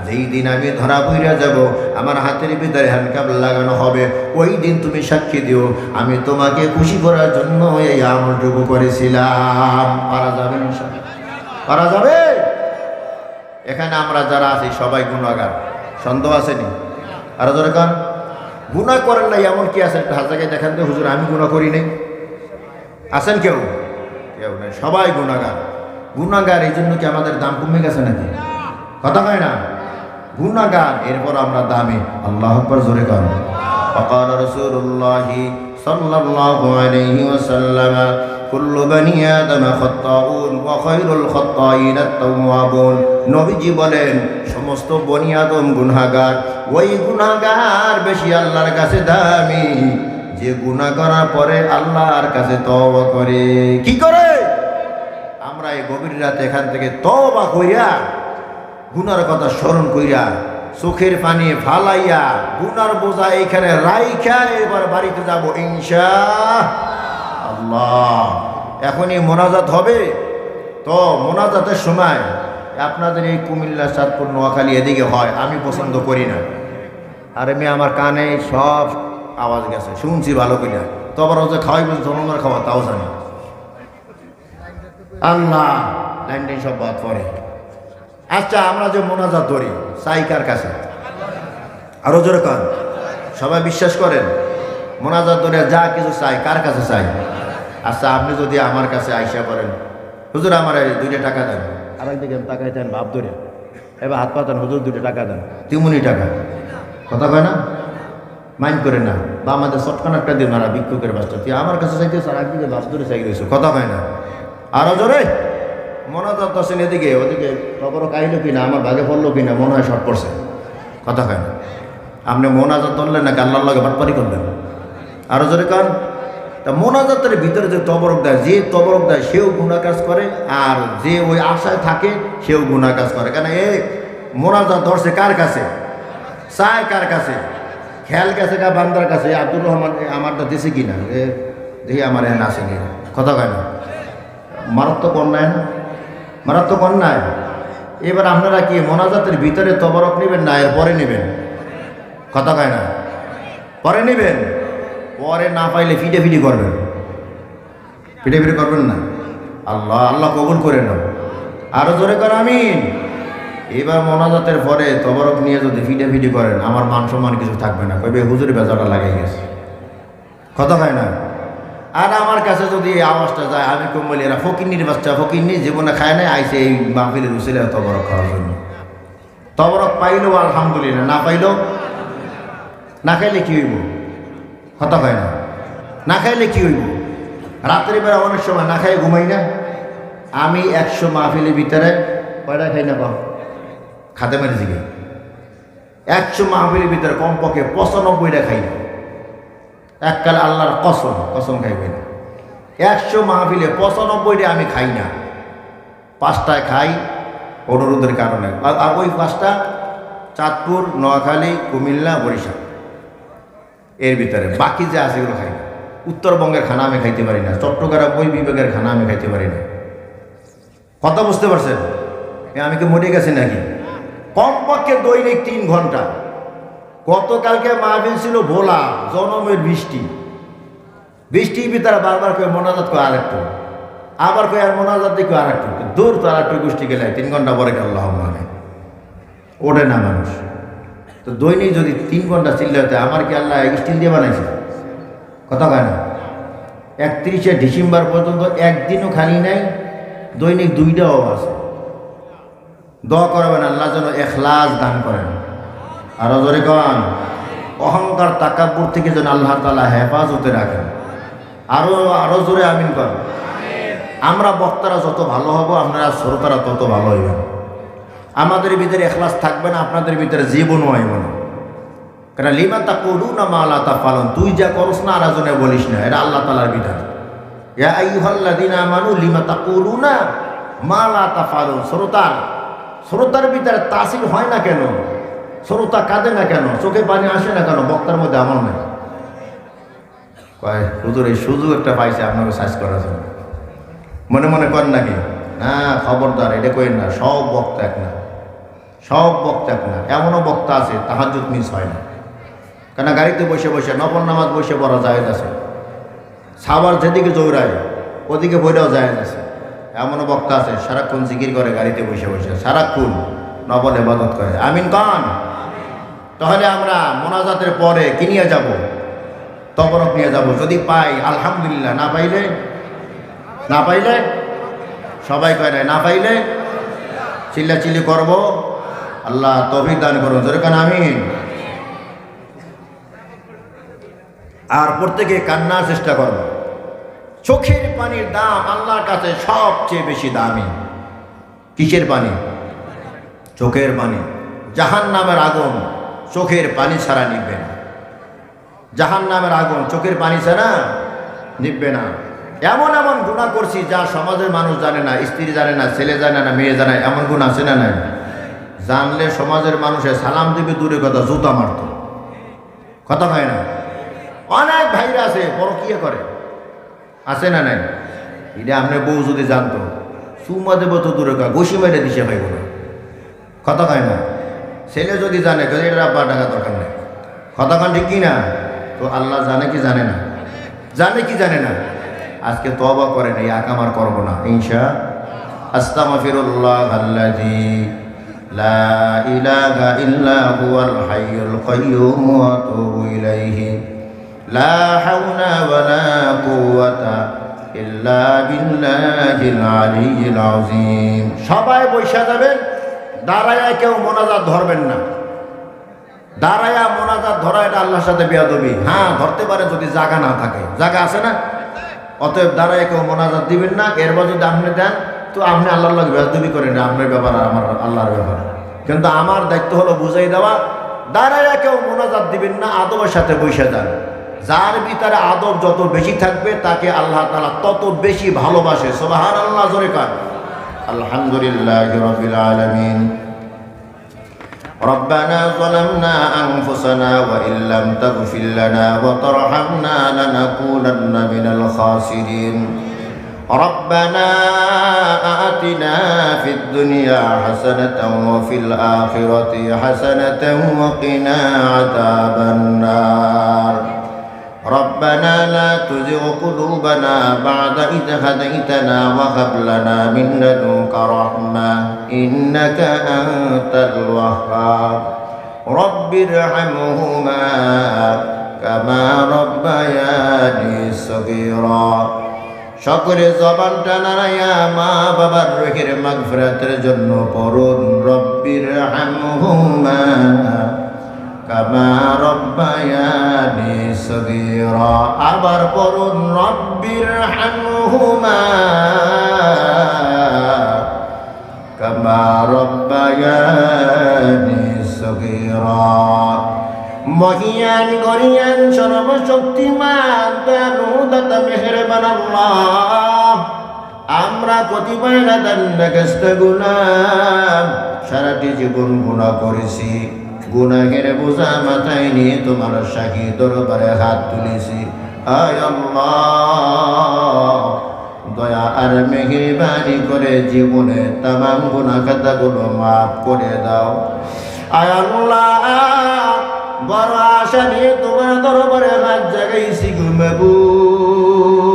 যেই দিন আমি ধরা পইরা যাব, আমার হাতের ভিতরে হ্যান্ডকাপ লাগানো হবে, ওই দিন তুমি সাক্ষী দিও আমি তোমাকে খুশি করার জন্য এই আমলটুকু করেছিলাম। পারা যাবে ইনশাআল্লাহ? পারা যাবে? এখানে আমরা যারা আছি সবাই গুনাহগার, সন্দেহ আসেনি? আর যারা কান গুনাহ করেন নাই এমন কি আছে? একটা হাত জায়গায় দেখান তো, হুজুর আমি গুনাহ করি নাই। আছেন কেউ? কেউ নাই, সবাই গুনাহগার। গুনাহগার এই জন্য কি আমাদের দাম কমে গেছে নাকি? কথা হয় না? গুনাহগার, এরপর আমরা দামি। আল্লাহু আকবার, জোরে কান। وقال رسول الله صلى الله عليه وسلم كل بني آدم خطاؤون وخير الخطائين التوابون। নবীজি বলেন সমস্ত বনি আদম গুনাহগার, ওই গুনাহগার বেশি আল্লাহর কাছে দামি যে গুনাহ করার পরে আল্লাহর কাছে তওবা করে। কি করে? আমরা এই গভীর রাতে এখান থেকে তওবা কইরা, গুনার কথা স্মরণ কইরা, চোখের পানি ফালাইয়া, গুনার বোঝা এইখানে রাইখা এবার বাড়িতে যাব ইনশাআল্লাহ। এখনই মোনাজাত হবে, তো মোনাজাতের সময় আপনাদের এই কুমিল্লা, চাঁদপুর, নোয়াখালী এদিকে হয়, আমি পছন্দ করি না। আর আমি আমার কানে সব আওয়াজ গেছে, শুনছি ভালো করে, তো আবার ওদের খাওয়াই বলছে জনগণের খাওয়া, তাও জানি আল্লাহ লাইন সব বাদ পড়ে। আচ্ছা, আমরা যে মোনাজাত ধরি চাই কার কাছে? আরো জোরে কান। সবাই বিশ্বাস করেন মোনাজাত ধরে যা কিছু চাই কার কাছে চাই? আচ্ছা, আপনি যদি আমার কাছে আইসা করেন হুজুর আমার 2 টাকা দেন, আরেক দিকে তাকাই দেন ভাব ধরে, এবার হাত পাতেন হুজুর 2 টাকা দেন, 3 টাকা, কথা কয় না, মাইন্ড করে না, বা আমাদের চটকান একটা দিন মারা ভিক্ষুকের বাচ্চা, তুই আমার কাছে চাইতে আর একদিকে বাস ধরে চাই রয়েছো, কথা কয় না। আরো জোরে মনাজাত আছেন এদিকে ওদিকে, খবরও কাইলো কিনা, আমার ভাগে পড়লো কিনা, মনে হয় শর্ট পড়ছে, কথা কয় না। আপনি মোনাজাত ধরলেন না আল্লাহর লগে বাটপারি করলেন? আরো জোরে কান। তা মোনাজাতের ভিতরে যে তবরক দেয়, যে তবরক দেয় সেও গুনাহ কাজ করে, আর যে ওই আশায় থাকে সেও গুনাহ কাজ করে। কেন এই মোনাজাত ধরছে কার কাছে, চায় কার কাছে, খেয়াল গেছে কা বান্দার কাছে। আব্দুর রহমান আমারটা দিছে কিনা, দেখি আমার এখানে আসে কিনা, কথা কয় না। মারাত্মক অন্যায় না, মারাত্মক অন্যায়। এবার আপনারা কি মোনাজাতের ভিতরে তবরক নেবেন না এর পরে নেবেন, কথা কয় না, পরে নেবেন? পরে না পাইলে ফিটে করবেন, ফিটে করবেন না। আল্লাহ আল্লাহ কবুল করে নাও। আরো জোরে কর আমিন। এবার মোনাজাতের পরে তবরক নিয়ে যদি ফিটে করেন, আমার মান সম্মান কিছু থাকবে না, কইবে হুজুরি বেজাটা লাগাই গেছে, কথা হয় না। আর আমার কাছে যদি এই আওয়াজটা যায়, আমি কম বলি এরা ফকিন্নির বাচ্চা, ফকিন্নি জীবনে খায় নাই, আইসে এই মাহফিলের উসিলে তবরক খাওয়ার জন্য। তবরক পাইলো আলহামদুলিল্লাহ, না পাইলো, না খাইলে কি হইব, কথা হয় না, না খাইলে কি হইব? রাত্রিবেলা অনেক সময় না খাই ঘুমাই না। আমি 100 মাহফিলের ভিতরে কয়টা খাই না কম খাতে মেরে দিকে, 100 মাহফিলের ভিতরে কমপক্ষে 95টা খাই না। এককালে আল্লাহর কসম খাইবে না, 100 মাহফিলে 95টা আমি খাই না। 5টায় খাই অনুরোধের কারণে, আর ওই 5টা চাঁদপুর, নোয়াখালী, কুমিল্লা, বরিশাল, এর ভিতরে। বাকি যে আছে এগুলো খাই না। উত্তরবঙ্গের খানা আমি খাইতে পারি না, চট্টগ্রাম ওই বিভাগের খানা আমি খাইতে পারি না, কথা বুঝতে পারছেন? আমি কি মরে গেছি নাকি? কমপক্ষে দৈনিক 3 ঘন্টা। গতকালকে মাহফিল ছিল ভোলা, জনমের বৃষ্টির ভিতরে বারবার করে মোনাজাত করে আরেকটু, আবার কই আর মোনাজাত দিকে আরেকটু, দূর তো আরেকটু গোষ্ঠী গেলে 3 ঘন্টা পরে আল্লাহ মানে ওঠে না মানুষ। তো দৈনিক যদি 3 ঘন্টা চিল্লা হতে, আমার কি আল্লাহ স্টিল দিয়ে বানাইছে, কথা কয় না। 31শে ডিসেম্বর পর্যন্ত একদিনও খালি নাই, দৈনিক 2টাও আছে। দোয়া করবেন আল্লাহ যেন ইখলাস দান করেন। আরো জোরে কন, অহংকার তাকাব্বুর থেকে যেন আল্লাহ তাআলা হেফাজতে রাখেন। আরো জোরে আমিন করেন। আমরা বক্তারা যত ভালো হব, আপনারা শ্রোতারা তত ভালো হইবেন। আমাদের ভিতরে ইখলাস থাকবে না, আপনাদের ভিতরে জীবনও আইব না। কারণ লিমা তাকুলুনা মা লা তাফালুন, তুই যা করস না আরেকজনে বলিস না, এটা আল্লাহ তাআলার বিধান। ইয়া আইয়ুহাল্লাযীনা আমানু লিমা তাকুলুনা মা লা তাফালুন। শ্রোতার ভিতরে তাসির হয় না কেন? শ্রোতা কাঁদে না কেন? চোখে পানি আসে না কেন? বক্তার মধ্যে আমল নেই। কয় হুজুর এই সুযোগ একটা পাইছে আপনাকে সার্চ করার জন্য, মনে মনে করেন নাকি? না, খবরদার, এটা কইেন না। সব বক্তা এক না, সব বক্তা এক না। এমনও বক্তা আছে তাহাজ্জুদ মিস হয় না, কেন গাড়িতে বসে নফল নামাজ বসে পড়া জায়েজ আছে, সাবার যেদিকে জৌড়ায় ওদিকে বইটাও জায়েজ আছে। এমনও বক্তা আছে সারাক্ষণ জিকির করে গাড়িতে বসে সারাক্ষণ নফল ইবাদত করে। আমিন কান। তাহলে আমরা মোনাজাতের পরে কি নিয়ে যাব? তবরক নিয়ে যাব। যদি পাই আলহামদুলিল্লাহ, না পাইলে সবাই কয় না পাইলে চিল্লাচিল্লি করব। আল্লাহ তৌফিক দান করুন, জোরে কান আমিন। আর প্রত্যেকে কান্নার চেষ্টা করব। চোখের পানির দাম আল্লাহর কাছে সবচেয়ে বেশি দামি। কিসের পানি? চোখের পানি। জাহান্নামের আগুন চোখের পানি ছাড়া নিভবে না। জাহান্নামের আগুন চোখের পানি ছাড়া নিভবে না। এমন গুনাহ করছি যা সমাজের মানুষ জানে না, স্ত্রী জানে না, ছেলে জানে না, মেয়ে জানে, এমন গুনাহ আছে না নাই? জানলে সমাজের মানুষে সালাম দিবে দূরে কথা, জুতা মারত, কথা হয় না। অনেক ভাইরা আছে পরকিয়া করে, আছে না নাই? এটা আপনার বউ যদি জানতো, সুমা দেব তো দূরে কথা, ঘষি মেরে দিশে পাইব না, কথা হয় না। ছেলে যদি জানে এটা আব্বা টাকা দরকার নেই, কথা কান ঠিক কি না? তো আল্লাহ জানে কি জানে না? জানে কি জানে না? আজকে তওবা করেন, এই আকাম আর করবো না ইনশা। আস্তাগফিরুল্লাহাল্লাযী লা ইলাহা ইল্লা হুয়াল হাইয়ুল কাইয়্যুম ওয়া আতুবু ইলাইহি লা হাওলা ওয়ালা কুওয়াতা ইল্লা বিল্লাহিল আলিয়্যিল আযীম। সবাই বসে যাবেন, দাঁড়ায় কেউ মোনাজাত ধরবেন না। দাঁড়ায়া মোনাজাত ধরা এটা আল্লাহর সাথে বেয়াদবি। হ্যাঁ, ধরতে পারে যদি জায়গা না থাকে, জায়গা আছে না? অতএব দাঁড়ায় কেউ মোনাজাত দিবেন না। এরপর যদি আপনি দেন তো আপনি আল্লাহর লোক বেয়াদবি করেন, আপনার ব্যাপার আর আমার আল্লাহর ব্যাপার। কিন্তু আমার দায়িত্ব হলো বুঝাই দেওয়া, দাঁড়ায় কেউ মোনাজাত দিবেন না, আদবের সাথে বসে যান। যার ভিতরে আদব যত বেশি থাকবে তাকে আল্লাহ তাআলা তত বেশি ভালোবাসে। সুবহানাল্লাহ, জোরে কান আলহামদুলিল্লাহি রাব্বিল আলামিন। ربنا ظلمنا أنفسنا وإن لم تغفر لنا وترحمنا لنكونن من الخاسرين ربنا آتنا في الدنيا حسنة وفي الآخرة حسنة وقنا عذاب النار ربنا لا تزغ قلوبنا بعد إذ هديتنا وهب لنا من لدنك رحمة إنك أنت الوهاب رب ارحمهما كما ربياني صغيرا সকলে জবানটা নাড়াইয়া মা বাবার রুহের মাগফিরাতের জন্য পড়ুন রব্বির হামহুমা কামা রব্বায়ানি সগীরা। আবার পড়ুন রব্বির হামহুমা কামা রব্বায়ানি সগীরা। মহিয়ান গরিয়ান সর্বশক্তিমান দয়ালু দাতা মেহেরবান আল্লাহ, আমরা কতিপয় নাদান্নগ্রস্ত গুনাহ, সারাটি জীবন গুনাহ করেছি। গুনাহের বোঝা মাথায় নিয়ে তোমার শাহী দরবারে হাত তুলেছি। আয় আল্লাহ, দয়া আর মেহেরবানি করে জীবনে তামাম গুনাহ খাতাগুলো মাফ করে দাও। আয় আল্লাহ, বড় আশা নিয়ে তোমার দরবারে হাত জাগাইছি গো মাবুদ,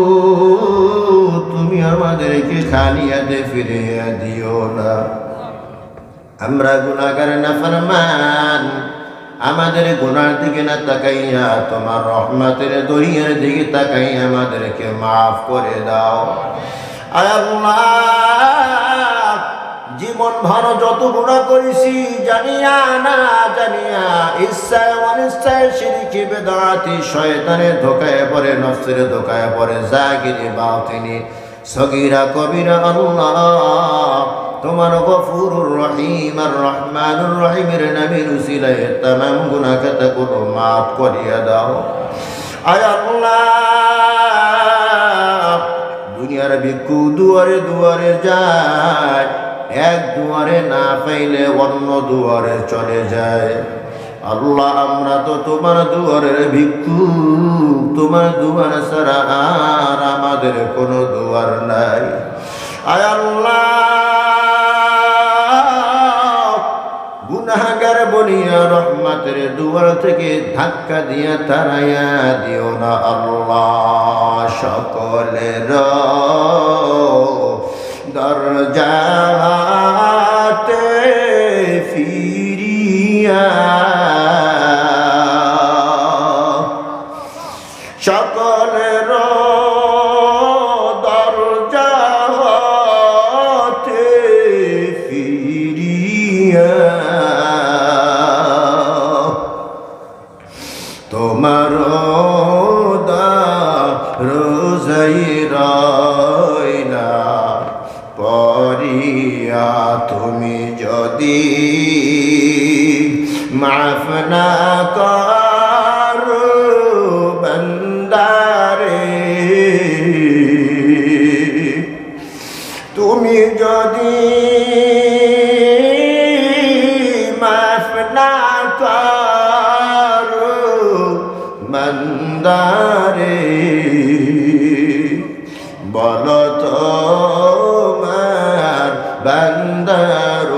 তুমি আমাদেরকে খালি হাতে ফিরিয়ে দিও না। আমরা গুনাহগার নাফরমান, আমাদের গুনার দিকে না তাকাইয়া তোমার রহমতের দরিয়ার দিকে তাকাইয়া আমাদেরকে মাফ করে দাও। আয় আল্লাহ, জীবন ভর যত গুনাহ করেছি জানিয়া না জানিয়া, ইচ্ছায় অনিচ্ছায়, শিরকি বেদাতি, শয়তানের ধোকায় পড়ে, নফসের ধোকায় পড়ে, জাগিরে বাতিনি, সগীরা কবিরা, আল্লাহ তোমার গফুরুর রহিম আর রহমানুর রহিমের নামের উসিলায় তামাম গুনাহ খাতাগুলো মাফ করিয়া দাও। আয় আল্লাহ, দুনিয়ার ভিক্ষু দুয়ারে দুয়ারে যায়, এক দুয়ারে না পাইলে অন্য দুয়ারে চলে যায়। আল্লাহ, আমরা তো তোমার দুয়ারের ভিক্ষু, তোমার দুয়ার ছাড়া আর আমাদের কোনো দুয়ার নাই। আয় আল্লাহ, গুনাহগার বলিয়া রহমতের দুয়ার থেকে ধাক্কা দিয়া তারাইয়া দিও না আল্লাহ। সকলের দরজাতে ফিরিয়া, সকলের দরজাতে ফিরিয়া তোমার রোজাই রইনা পরিয়া, তুমি যদি মাফ না করো বান্দারে, তুমি যদি মাফ না করো বান্দারে, বলো তোমার বান্দার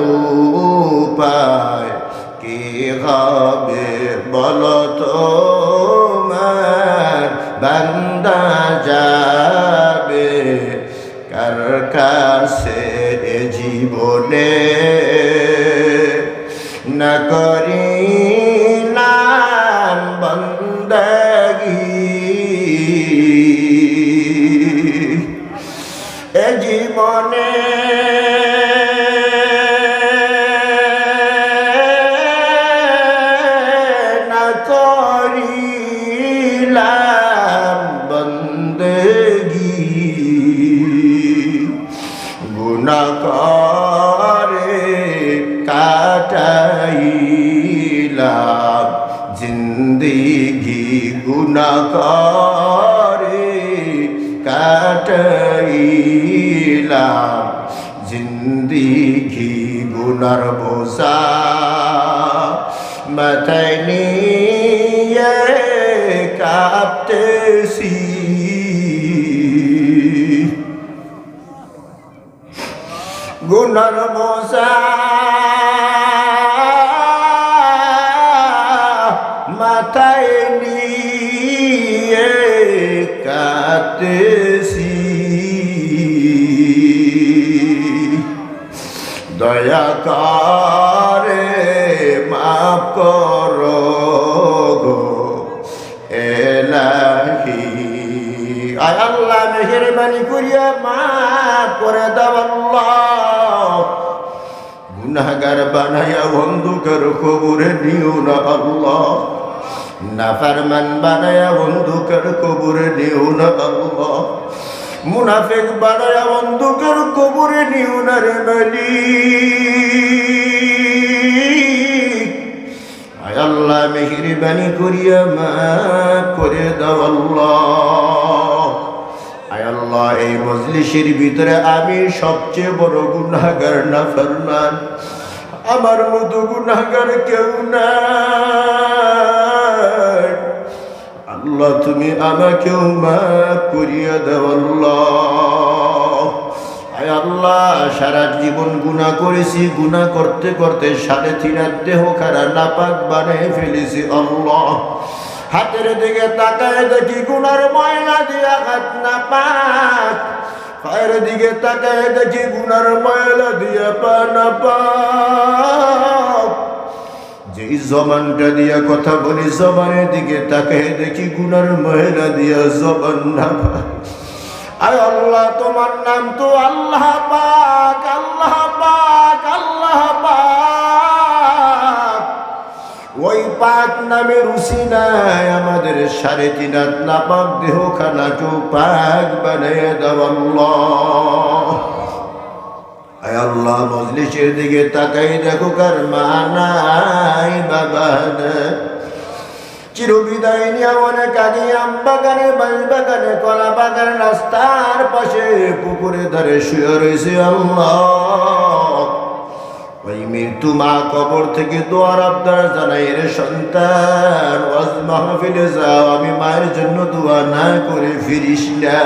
উপায় কি হবে, বলো তোমার বান্দা যাবে কার কাছে জীবনে, না করিলাম বন্দেগী এ জীবনে, কাটাইলাম জিন্দিগি গুনার বোঝা মাথায় নিয়ে কাঁপতেছি গুনার বোঝা মাথায় নিয়ে কাঁদতেছি দয়া করে মাফ করো গো এলাহি আয় আল্লাহ মেহেরবানি করিয়া মাফ করে দাও আল্লাহ গুনাহগার বানায়া অন্ধকার কবরে নিও না আল্লাহ নাফরমান বানায়া অন্ধকার কবরে নিও না আল্লাহ মুনাফিক বানায়া অন্ধকার কবরে নিও না রে মালিক আয় আল্লাহ মেহেরবানি করিয়া মাফ করে দাও আল্লাহ আয় আল্লাহ এই মজলিসের ভিতরে আমি সবচেয়ে বড় গুনাহগার নাফরমান আমার মতো গুনাহগার কেউ নাই আল্লাহ তুমি আমাকেও মাফ করিয়া দাও আল্লাহ আয় আল্লাহ সারা জীবন গুনাহ করেছি গুনাহ করতে করতে 3.5 হাত দেহ খারা নাপাক বানিয়ে ফেলেছি আল্লাহ হাতের দিকে তাকায় দেখি গুনার ময়লা দিয়া হাত নাপাক পায়ের দিকে তাকায় দেখি গুনার ময়লা দিয়া পা নাপাক যেই জবানটা দিয়া কথা বলি জবানের দিকে তাকায় দেখি গুনার ময়লা দিয়া জবান নাপাক আয় আল্লাহ তোমার নাম তো আল্লাহ পাক আল্লাহ পাক আল্লাহ পাক ওই পাক নামের উসিলায় আমাদের 3.5 হাত নাপাক দেহখানাকেও পাক বানিয়ে দাও আল্লাহ আয় আল্লাহ মজলিসের দিকে তাকাই দেখো কার মা নাই বাবা নাই চিরবিদায় নিয়ে অনেক আগে আম বাগানে বাঁশ বাগানে কলা বাগানে রাস্তার পাশে পুকুরে ধারে শুয়ে রয়েছে আল্লাহ ওই মৃত্যু মা কবর থেকে দোয়ার আবদার জানাই রে সন্তান ওয়াজ মাহফিলে যাও আমি মায়ের জন্য দোয়া না করে ফিরিস না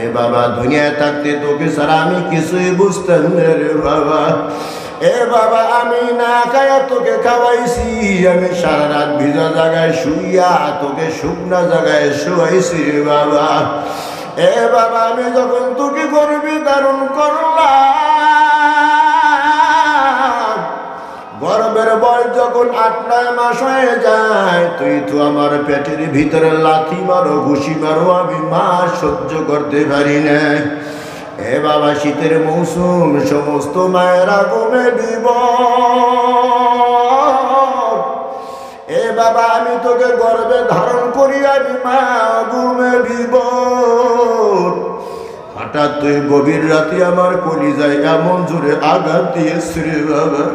এ বাবা দুনিয়ায় থাকতে তোকে ছাড়া আমি কিছুই বুঝতাম না রে বাবা এ বাবা আমি না খায়া তোকে খাওয়াইছি আমি সারা রাত ভিজা জায়গায় শুইয়া তোকে শুকনা জায়গায় শুয়াইছি রে বাবা এ বাবা আমি যখন তোকে গর্বে ধারণ করলাম গর্বের বয়স যখন 8-9 মাস হয়ে যায় তুই তো আমার পেটের ভিতরে লাথি মারো ঘুষি মারো আমি মা সহ্য করতে পারি না এ বাবা শীতের মৌসুম সমস্ত মায়েরা ঘুমে দিব এ বাবা আমি তোকে গর্বে ধারণ করি আমি মা ঘুমে দিব হঠাৎ তুই গভীর রাতে আমার কলিজায় এমন জোরে আঘাত দিয়েছে রে বাবা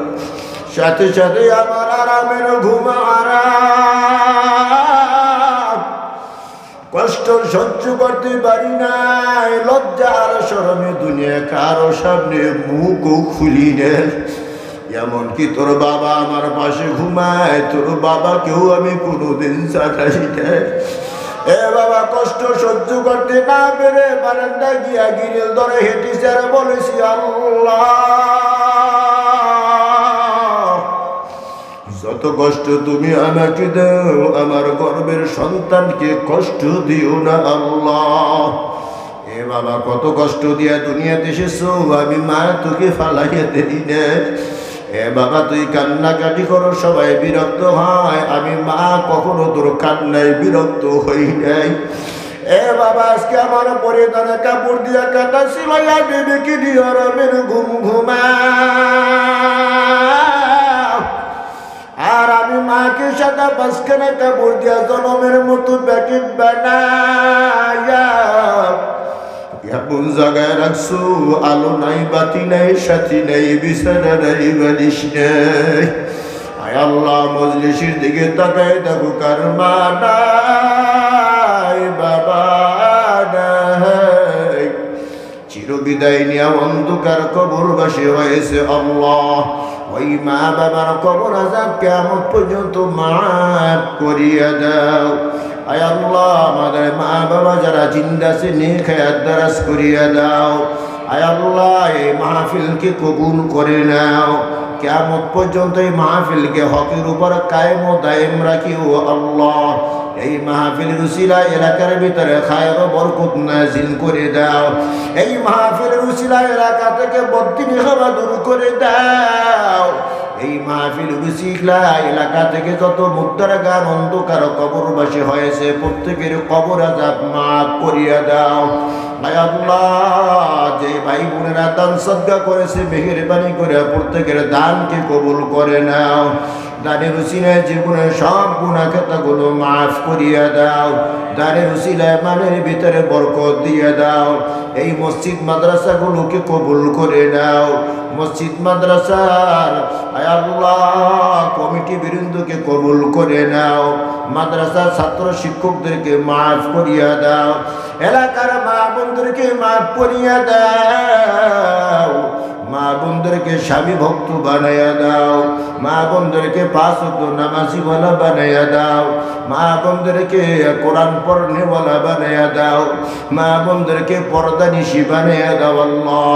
সাথে সাথে আমার আরামের ঘুম আরাম কষ্ট সহ্য করতে পারি নাই লজ্জা আর শরমে দুনিয়া কারো সামনে মুখও খুলি নে এমনকি তোর বাবা আমার পাশে ঘুমায় তোর বাবাকেও আমি কোনোদিন চাটাই নাই এ বাবা কষ্ট সহ্য করতে না পেরে বারান্দা গিয়া গিরিল ধরে হেঁটে যারা বলেছি আল্লাহ যত কষ্ট তুমি আমাকে দাও আমার গর্বের সন্তানকে কষ্ট দিও না আল্লাহ এ বাবা কত কষ্ট দিয়া দুনিয়াতে এসেছো আমি মা তোকে ফালাইয়া দেই না এ বাবা তুই কান্নাকাটি করো সবাই বিরক্ত হয় আমি মা কখনো তোর কান্নায় বিরক্ত হই নাই এ বাবা আজকে আমার পরিধানে কাপড় দিয়া কাটা সিলাইয়া বেবিকে দিয়ে আরামের ঘুম ঘুমা আর আমি মাকে সাদা 5খানা কাপড় দিয়া জনমের মতো প্যাকেট বানায়া এমন জায়গায় রাখছো আলো নাই বাতি নাই সাথী নাই বিছানা নাই বালিশ নাই আয় আল্লাহ মজলিসের দিকে তাকায় দেখো কার মা নাই বাবা নাই চিরবিদায় নিয়ে অন্ধকার কবরবাসী হয়েছে আল্লাহ ওই মা বাবার কবর আযাব কিয়ামত পর্যন্ত মাফ করিয়া দাও। আয় আল্লাহ আমাদের মা বাবা যারা জিন্দা আছে নেক হায়াত দারাজ করিয়া দাও। আয় আল্লাহ এই মাহফিলকে কবুল করে নাও। কিয়ামত পর্যন্ত এই মাহফিলকে হকের উপর কায়েম ও দায়েম রাখিও আল্লাহ। এই মাহফিলের উসিলায় এলাকার ভিতরে খায়ের ও বরকত নাজিল করে দাও। এই মাহফিলের উসিলায় এলাকা থেকে বদদিনী হাওয়া দূর করে দাও। এই মাহফিল উসিলায় এলাকা থেকে যত মুদ্রাগান অন্ধকার কবরবাসী হয়েছে প্রত্যেকের কবর আযাব মাফ করিয়া দাও। আয় আল্লাহ যে ভাই বোনেরা দান সদকা করেছে মেহেরবানি করে প্রত্যেকের দানকে কবুল করে নাও। দানের উসিলায় জীবনের সব গুনাহ খাতাগুলো মাফ করিয়া দাও। দানের উসিলায় মানের ভিতরে বরকত দিয়ে দাও। এই মসজিদ মাদ্রাসাগুলোকে কবুল করে নাও। মসজিদ মাদ্রাসার আয় আল্লাহ কমিটি বৃন্দকে কবুল করে নাও। মাদ্রাসার ছাত্র শিক্ষকদেরকে মাফ করিয়া দাও। এলাকার মা বোনদেরকে মাফ করিয়া দাও। মা বোনদেরকে স্বামী ভক্ত বানাইয়া দাও। মা বোনদেরকে পাঁচ ওয়াক্ত নামাজি ওয়ালা বানাইয়া দাও। মা বোনদেরকে কোরআন পড়নেওয়ালা বানাইয়া দাও। মা বোনদেরকে পর্দানিশী বানাইয়া দাও আল্লাহ।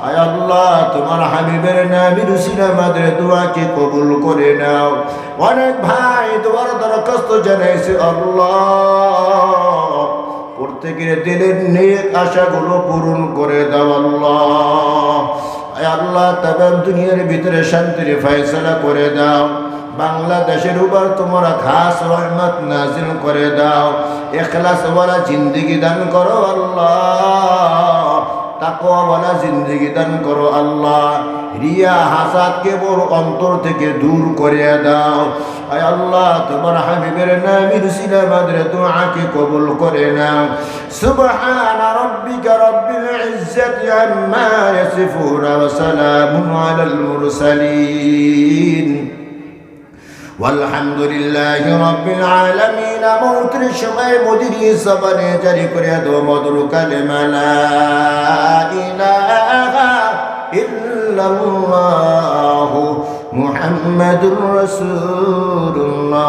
আয় আল্লাহ তোমার হাবিবের নামের উসিলা আমাদের দোয়াকে কবুল করে নাও। অনেক ভাই দোয়ার দরখাস্ত জানাইছে আল্লাহ প্রত্যেকের দিলের নেক আশাগুলো পূরণ করে দাও আল্লাহ। আয় আল্লাহ তামাম দুনিয়ার ভিতরে শান্তির ফয়সালা করে দাও। বাংলাদেশের উপর তোমরা খাস রহমত নাজিল করে দাও। ইখলাস ওয়ালা জিন্দেগি দান করো আল্লাহ। তাকওয়া ওয়ালা জিন্দেগি দান করো আল্লাহ। রিয়া হাসাদ কেবল অন্তর থেকে দূর করে দাও। আয় আল্লাহ তোমার হাবিবের নামের উসিলা আমাদের দুআকে কবুল করে নাও। সুবহান রাব্বিকা রাব্বিল ইজ্জাতি আম্মা ইয়াসিফুন ওয়া সালামুন আলাল মুরসালিন walhamdulillahi rabbil alamin। মৌতের সময় মদিনী জবানে জারি করে দাও মধুর কালেমা লা ইলাহা ইল্লাল্লাহু মুহাম্মাদুর রাসূলুল্লাহ।